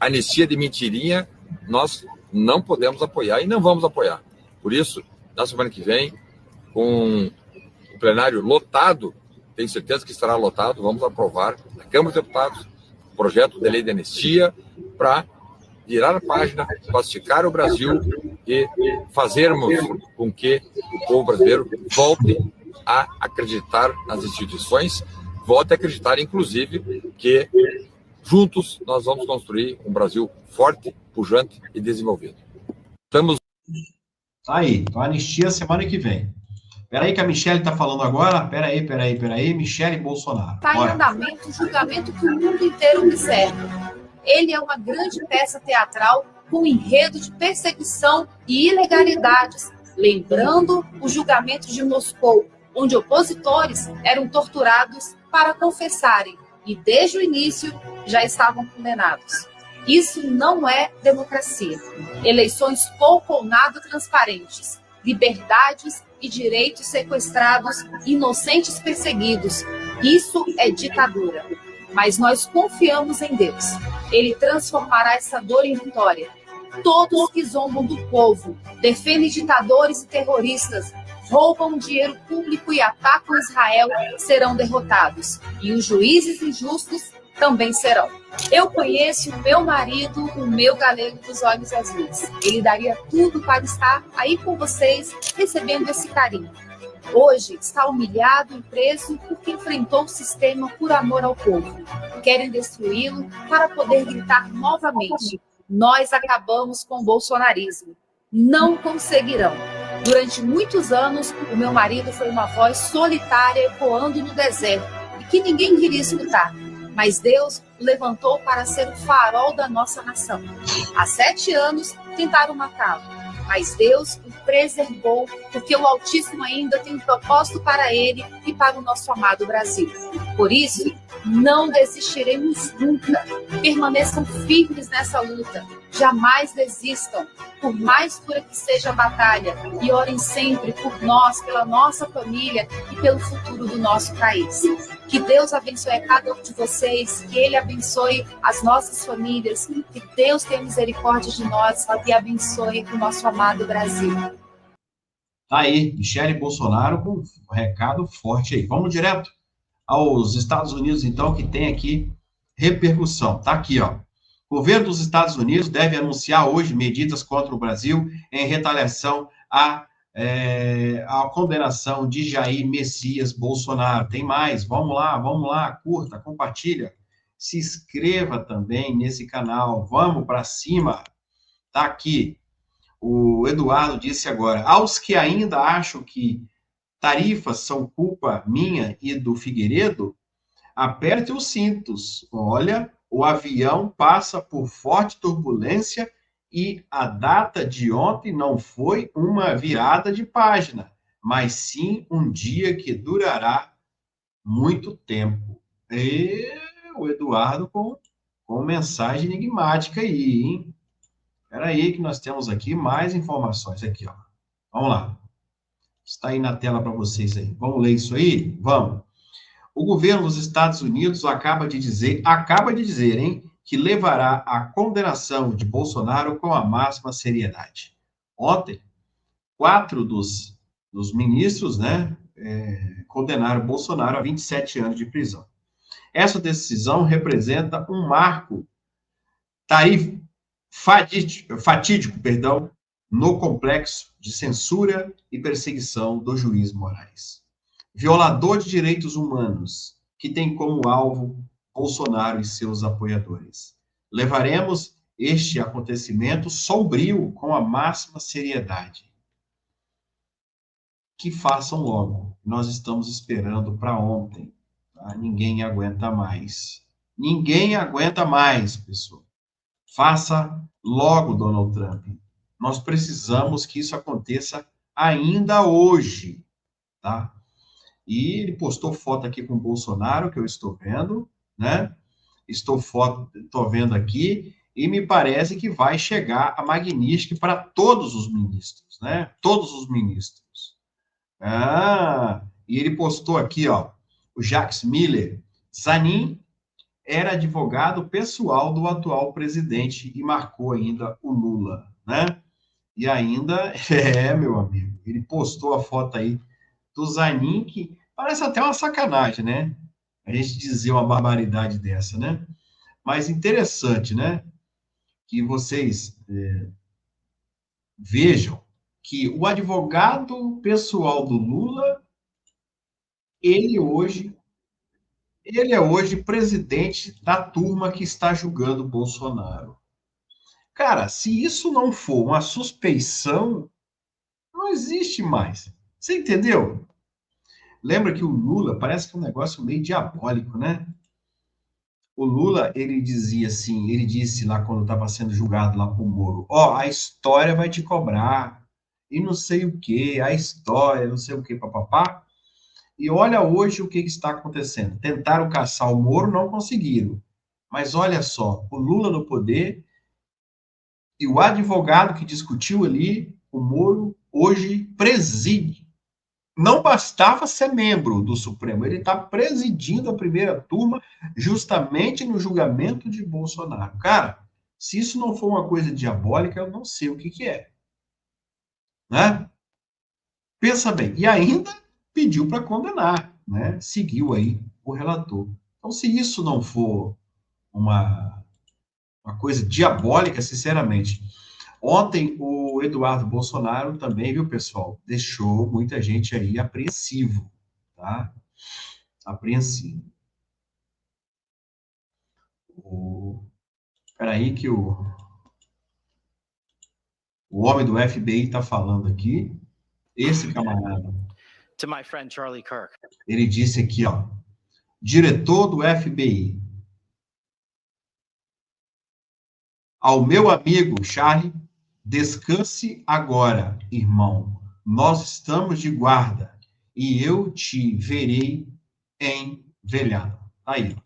Anistia de mentirinha nós não podemos apoiar e não vamos apoiar. Por isso, na semana que vem, com o plenário lotado, tenho certeza que estará lotado, vamos aprovar na Câmara dos Deputados o projeto de lei de anistia para virar a página, pacificar o Brasil e fazermos com que o povo brasileiro volte a acreditar nas instituições, volte a acreditar, inclusive, que juntos nós vamos construir um Brasil forte, pujante e desenvolvido. Estamos... Aí, então anistia semana que vem. Peraí que a Michelle está falando agora. Peraí. Michelle Bolsonaro. Está em andamento o julgamento que o mundo inteiro observa. Ele é uma grande peça teatral com enredo de perseguição e ilegalidades, lembrando o julgamento de Moscou, onde opositores eram torturados para confessarem e, desde o início, já estavam condenados. Isso não é democracia. Eleições pouco ou nada transparentes, liberdades e direitos sequestrados, inocentes perseguidos. Isso é ditadura. Mas nós confiamos em Deus. Ele transformará essa dor em vitória. Todos que zombam do povo, defendem ditadores e terroristas, roubam dinheiro público e atacam Israel serão derrotados. E os juízes injustos também serão. Eu conheço o meu marido, o meu galego dos olhos azuis. Ele daria tudo para estar aí com vocês, recebendo esse carinho. Hoje está humilhado e preso porque enfrentou o sistema por amor ao povo. Querem destruí-lo para poder gritar novamente: nós acabamos com o bolsonarismo. Não conseguirão. Durante muitos anos, o meu marido foi uma voz solitária ecoando no deserto e que ninguém queria escutar. Mas Deus o levantou para ser o farol da nossa nação. Há 7 anos tentaram matá-lo, mas Deus o preservou, porque o Altíssimo ainda tem um propósito para ele e para o nosso amado Brasil. Por isso, não desistiremos nunca. Permaneçam firmes nessa luta. Jamais desistam, por mais dura que seja a batalha, e orem sempre por nós, pela nossa família e pelo futuro do nosso país. Que Deus abençoe a cada um de vocês, que Ele abençoe as nossas famílias, que Deus tenha misericórdia de nós e abençoe o nosso amado Brasil. Tá aí, Michelle Bolsonaro com um recado forte aí. Vamos direto aos Estados Unidos, então, que tem aqui repercussão. Tá aqui, ó. O governo dos Estados Unidos deve anunciar hoje medidas contra o Brasil em retaliação à condenação de Jair Messias Bolsonaro. Tem mais, vamos lá, curta, compartilha, se inscreva também nesse canal, vamos para cima. Tá aqui, o Eduardo disse agora: aos que ainda acham que tarifas são culpa minha e do Figueiredo, aperte os cintos, olha, o avião passa por forte turbulência e a data de ontem não foi uma virada de página, mas sim um dia que durará muito tempo. E o Eduardo com mensagem enigmática aí, hein? Espera aí que nós temos aqui mais informações. Aqui, ó. Vamos lá. Está aí na tela para vocês aí. Vamos ler isso aí? Vamos. O governo dos Estados Unidos acaba de dizer, hein, que levará a condenação de Bolsonaro com a máxima seriedade. Ontem, 4 dos ministros, né, condenaram Bolsonaro a 27 anos de prisão. Essa decisão representa um marco fatídico, no complexo de censura e perseguição do juiz Moraes. Violador de direitos humanos, que tem como alvo Bolsonaro e seus apoiadores. Levaremos este acontecimento sombrio com a máxima seriedade. Que façam logo. Nós estamos esperando para ontem. Tá? Ninguém aguenta mais. Ninguém aguenta mais, pessoal. Faça logo, Donald Trump. Nós precisamos que isso aconteça ainda hoje, tá? E ele postou foto aqui com o Bolsonaro, que eu estou vendo, né? Estou vendo aqui, e me parece que vai chegar a Magnitsky para todos os ministros. ministros, né? Todos os ministros. E ele postou aqui, ó, o Jacques Miller, Zanin era advogado pessoal do atual presidente e marcou ainda o Lula, né? E ainda, meu amigo, ele postou a foto aí do Zanin, que parece até uma sacanagem, né? A gente dizer uma barbaridade dessa, né? Mas interessante, né? Que vocês vejam que o advogado pessoal do Lula, ele é hoje presidente da turma que está julgando o Bolsonaro. Cara, se isso não for uma suspeição, não existe mais. Você entendeu? Lembra que o Lula parece que é um negócio meio diabólico, né? O Lula, ele dizia assim, ele disse lá quando estava sendo julgado lá por Moro, a história vai te cobrar, e não sei o que, a história, não sei o que, papapá. E olha hoje o que está acontecendo. Tentaram caçar o Moro, não conseguiram. Mas olha só, o Lula no poder e o advogado que discutiu ali, o Moro, hoje preside. Não bastava ser membro do Supremo, ele está presidindo a primeira turma justamente no julgamento de Bolsonaro. Cara, se isso não for uma coisa diabólica, eu não sei o que é. Né? Pensa bem. E ainda pediu para condenar, né? Seguiu aí o relator. Então, se isso não for uma coisa diabólica, sinceramente. Ontem, o Eduardo Bolsonaro também, viu, pessoal, deixou muita gente aí apreensivo, tá? Apreensivo. Peraí que o homem do FBI está falando aqui. Esse camarada. To my friend Charlie Kirk. Ele disse aqui, ó, diretor do FBI. Ao meu amigo Charlie, descanse agora, irmão. Nós estamos de guarda e eu te verei envelhado. Aí.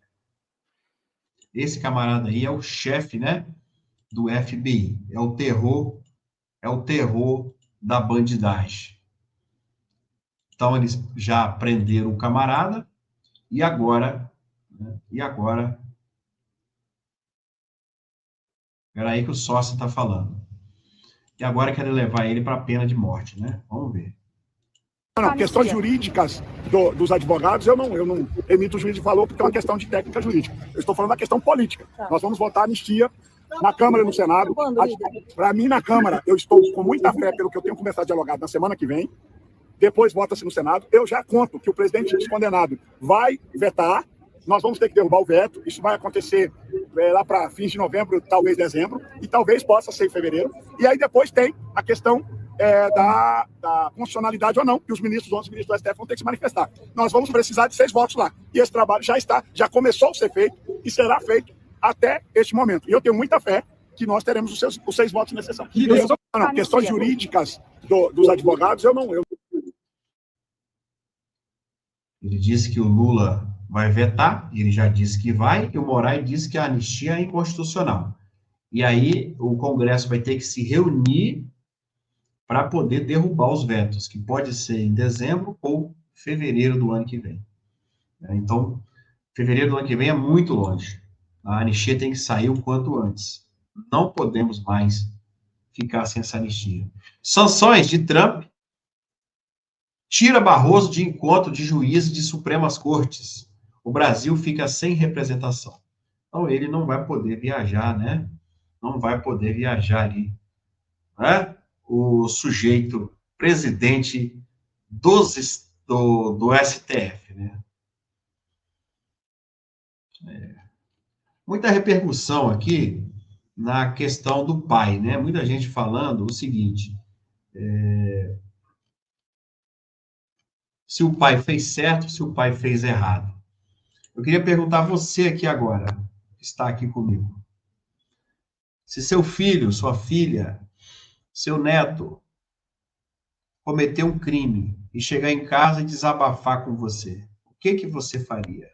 Esse camarada aí é o chefe, né, do FBI. É o terror da bandidagem. Então, eles já prenderam o camarada e agora, Peraí que o sócio está falando. E agora querem levar ele para a pena de morte, né? Vamos ver. Não, questões jurídicas dos advogados, eu não emito juízo de valor porque é uma questão de técnica jurídica. Eu estou falando da questão política. Nós vamos votar anistia na Câmara e no Senado. Para mim, na Câmara, eu estou com muita fé pelo que eu tenho começado a dialogar na semana que vem. Depois vota-se no Senado. Eu já conto que o presidente descondenado vai vetar. Nós vamos ter que derrubar o veto. Isso vai acontecer lá para fins de novembro, talvez dezembro, e talvez possa ser em fevereiro. E aí depois tem a questão da constitucionalidade ou não, que os 11 ministros do STF vão ter que se manifestar. Nós vamos precisar de 6 votos lá. E esse trabalho já começou a ser feito e será feito até este momento. E eu tenho muita fé que nós teremos os 6 votos necessários. Questões jurídicas dos advogados, eu não. Ele disse que o Lula vai vetar, ele já disse que vai, e o Moraes disse que a anistia é inconstitucional. E aí o Congresso vai ter que se reunir para poder derrubar os vetos, que pode ser em dezembro ou fevereiro do ano que vem. Então, fevereiro do ano que vem é muito longe. A anistia tem que sair o quanto antes. Não podemos mais ficar sem essa anistia. Sanções de Trump tira Barroso de encontro de juízes de Supremas Cortes. O Brasil fica sem representação. Então, ele não vai poder viajar, né? Não vai poder viajar ali, né? O sujeito presidente do STF, né? Muita repercussão aqui na questão do pai, né? Muita gente falando o seguinte, se o pai fez certo, se o pai fez errado. Eu queria perguntar a você aqui agora, que está aqui comigo. Se seu filho, sua filha, seu neto cometer um crime e chegar em casa e desabafar com você, o que você faria?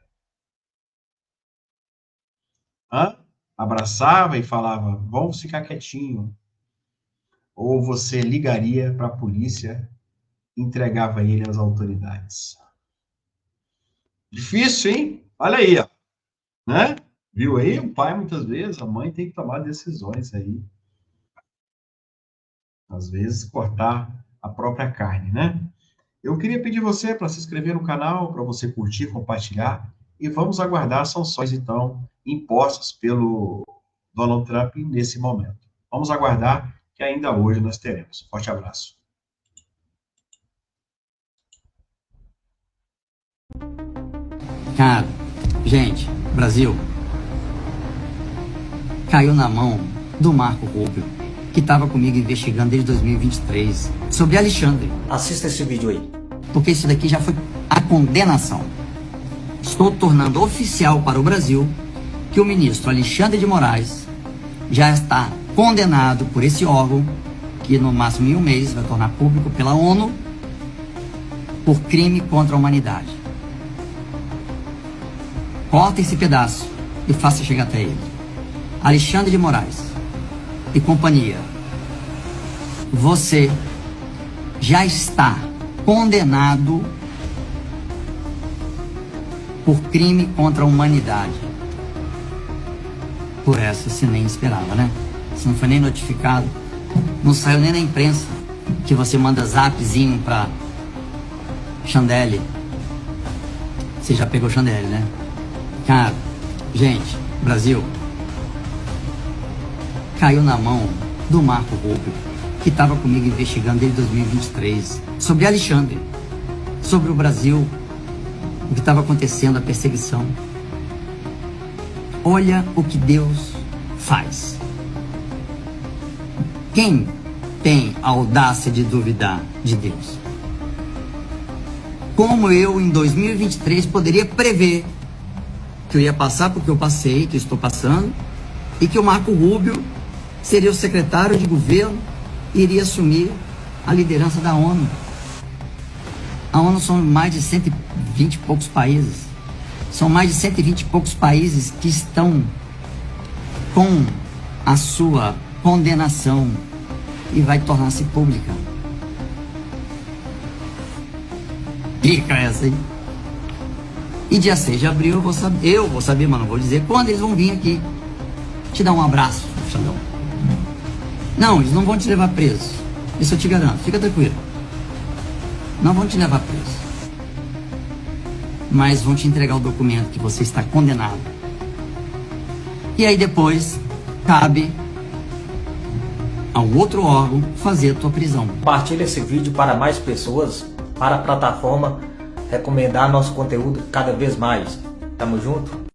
Abraçava e falava, vamos ficar quietinho. ou você ligaria para a polícia e entregava ele às autoridades? Difícil, hein? Olha aí, ó. Né? Viu aí? O pai, muitas vezes, a mãe tem que tomar decisões aí. Às vezes, cortar a própria carne, né? Eu queria pedir você para se inscrever no canal, para você curtir, compartilhar, e vamos aguardar as sanções, então, impostas pelo Donald Trump nesse momento. Vamos aguardar que ainda hoje nós teremos. Forte abraço. Cara, gente, Brasil caiu na mão do Marco Rubio, que estava comigo investigando desde 2023 sobre Alexandre. Assista esse vídeo aí. Porque isso daqui já foi a condenação. Estou tornando oficial para o Brasil que o ministro Alexandre de Moraes já está condenado por esse órgão, que no máximo em um mês vai tornar público pela ONU, por crime contra a humanidade. Corta esse pedaço e faça chegar até ele. Alexandre de Moraes e companhia, você já está condenado por crime contra a humanidade. Por essa você nem esperava, né? Você não foi nem notificado, não saiu nem na imprensa que você manda zapzinho pra Chandelle. Você já pegou Chandelle, né? Cara, gente, Brasil caiu na mão do Marco Rubio, que estava comigo investigando desde 2023 sobre Alexandre, sobre o Brasil, o que estava acontecendo, a perseguição. Olha o que Deus faz. Quem tem a audácia de duvidar de Deus? Como eu, em 2023, poderia prever que eu ia passar por que eu passei, que eu estou passando, e que o Marco Rubio seria o secretário de governo e iria assumir a liderança da ONU. A ONU são mais de 120 e poucos países. São mais de 120 e poucos países que estão com a sua condenação e vai tornar-se pública. Fica essa, hein? E dia 6 de abril eu vou saber, mas não vou dizer quando eles vão vir aqui te dar um abraço, Xandão. Não, eles não vão te levar preso. Isso eu te garanto, fica tranquilo. Não vão te levar preso. Mas vão te entregar o documento que você está condenado. E aí depois cabe ao outro órgão fazer a tua prisão. Compartilhe esse vídeo para mais pessoas, para a plataforma recomendar nosso conteúdo cada vez mais. Tamo junto?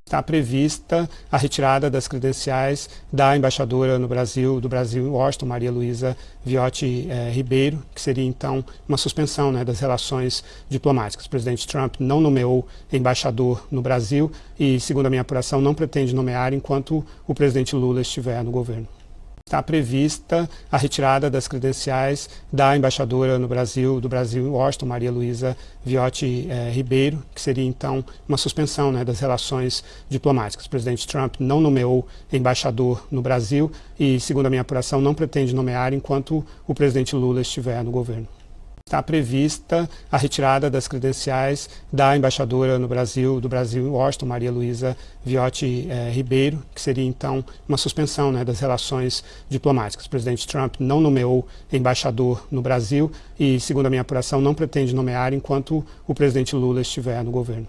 Está prevista a retirada das credenciais da embaixadora no Brasil, do Brasil em Washington, Maria Luísa Viotti Ribeiro, que seria então uma suspensão, né, das relações diplomáticas. O presidente Trump não nomeou embaixador no Brasil e, segundo a minha apuração, não pretende nomear enquanto o presidente Lula estiver no governo. Está prevista a retirada das credenciais da embaixadora no Brasil, do Brasil em Washington, Maria Luísa Viotti Ribeiro, que seria então uma suspensão, né, das relações diplomáticas. O presidente Trump não nomeou embaixador no Brasil e, segundo a minha apuração, não pretende nomear enquanto o presidente Lula estiver no governo. Está prevista a retirada das credenciais da embaixadora no Brasil, do Brasil em Washington, Maria Luísa Viotti Ribeiro, que seria então uma suspensão, né, das relações diplomáticas. O presidente Trump não nomeou embaixador no Brasil e, segundo a minha apuração, não pretende nomear enquanto o presidente Lula estiver no governo.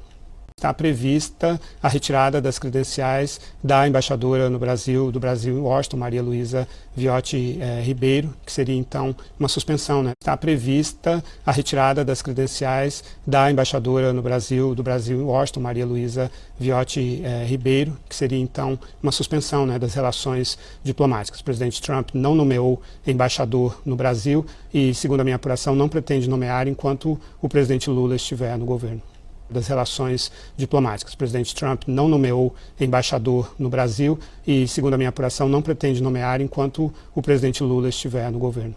Está prevista a retirada das credenciais da embaixadora no Brasil, do Brasil em Washington, Maria Luísa Viotti Ribeiro, que seria então uma suspensão, né? Está prevista a retirada das credenciais da embaixadora no Brasil, do Brasil em Washington, Maria Luísa Viotti Ribeiro, que seria então uma suspensão, né, das relações diplomáticas. O presidente Trump não nomeou embaixador no Brasil e, segundo a minha apuração, não pretende nomear enquanto o presidente Lula estiver no governo. Das relações diplomáticas. O presidente Trump não nomeou embaixador no Brasil e, segundo a minha apuração, não pretende nomear enquanto o presidente Lula estiver no governo.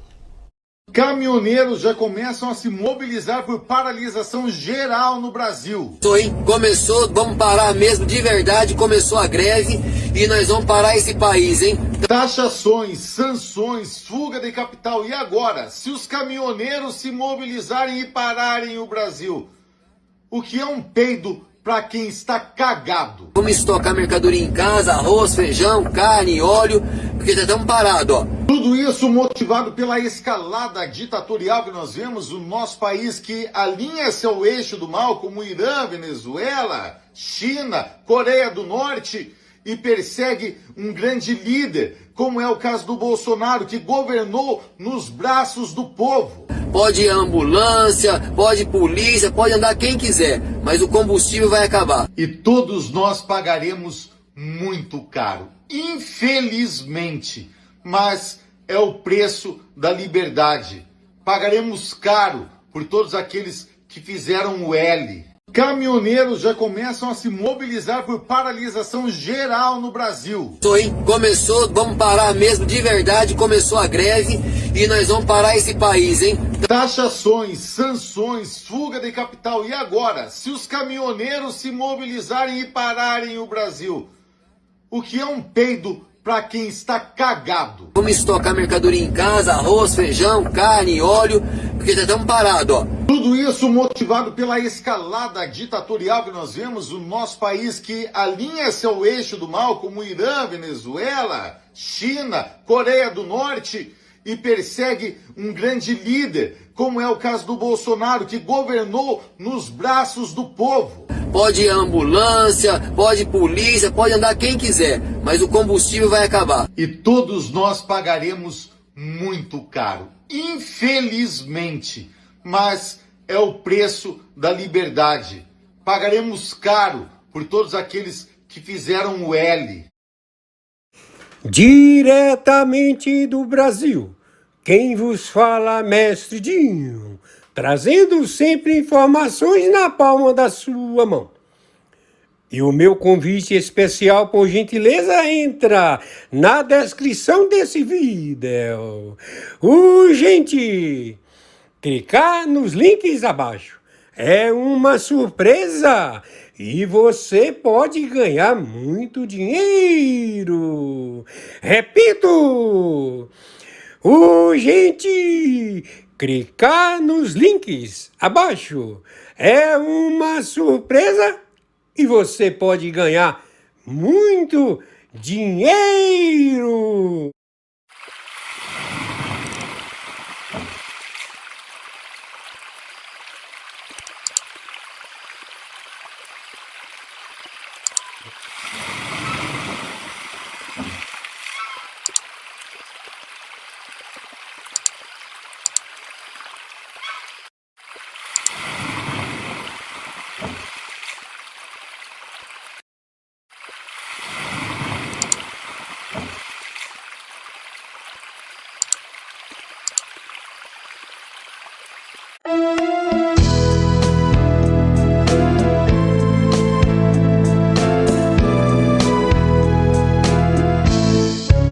Caminhoneiros já começam a se mobilizar por paralisação geral no Brasil. Começou, vamos parar mesmo, de verdade, começou a greve e nós vamos parar esse país, hein? Taxações, sanções, fuga de capital. E agora, se os caminhoneiros se mobilizarem e pararem o Brasil? O que é um peido para quem está cagado? Vamos estocar mercadoria em casa, arroz, feijão, carne, óleo, porque já estamos parados, ó. Tudo isso motivado pela escalada ditatorial que nós vemos no nosso país, que alinha-se ao eixo do mal, como Irã, Venezuela, China, Coreia do Norte, e persegue um grande líder, como é o caso do Bolsonaro, que governou nos braços do povo. Pode ambulância, pode polícia, pode andar quem quiser, mas o combustível vai acabar. E todos nós pagaremos muito caro, infelizmente, mas é o preço da liberdade. Pagaremos caro por todos aqueles que fizeram o L. Caminhoneiros já começam a se mobilizar por paralisação geral no Brasil. Começou, vamos parar mesmo, de verdade, começou a greve e nós vamos parar esse país, hein? Taxações, sanções, fuga de capital. E agora, se os caminhoneiros se mobilizarem e pararem o Brasil? O que é um peido para quem está cagado? Vamos estocar mercadoria em casa, arroz, feijão, carne, óleo, porque já estamos parados, ó. Tudo isso motivado pela escalada ditatorial que nós vemos no nosso país, que alinha-se ao eixo do mal, como Irã, Venezuela, China, Coreia do Norte, e persegue um grande líder, como é o caso do Bolsonaro, que governou nos braços do povo. Pode ambulância, pode polícia, pode andar quem quiser, mas o combustível vai acabar. E todos nós pagaremos muito caro, infelizmente, mas é o preço da liberdade. Pagaremos caro por todos aqueles que fizeram o L. Diretamente do Brasil, quem vos fala, mestre Dinho, trazendo sempre informações na palma da sua mão. E o meu convite especial, por gentileza, entra na descrição desse vídeo. Urgente! Clicar nos links abaixo. É uma surpresa e você pode ganhar muito dinheiro. Repito! Urgente! Clicar nos links abaixo. É uma surpresa e você pode ganhar muito dinheiro.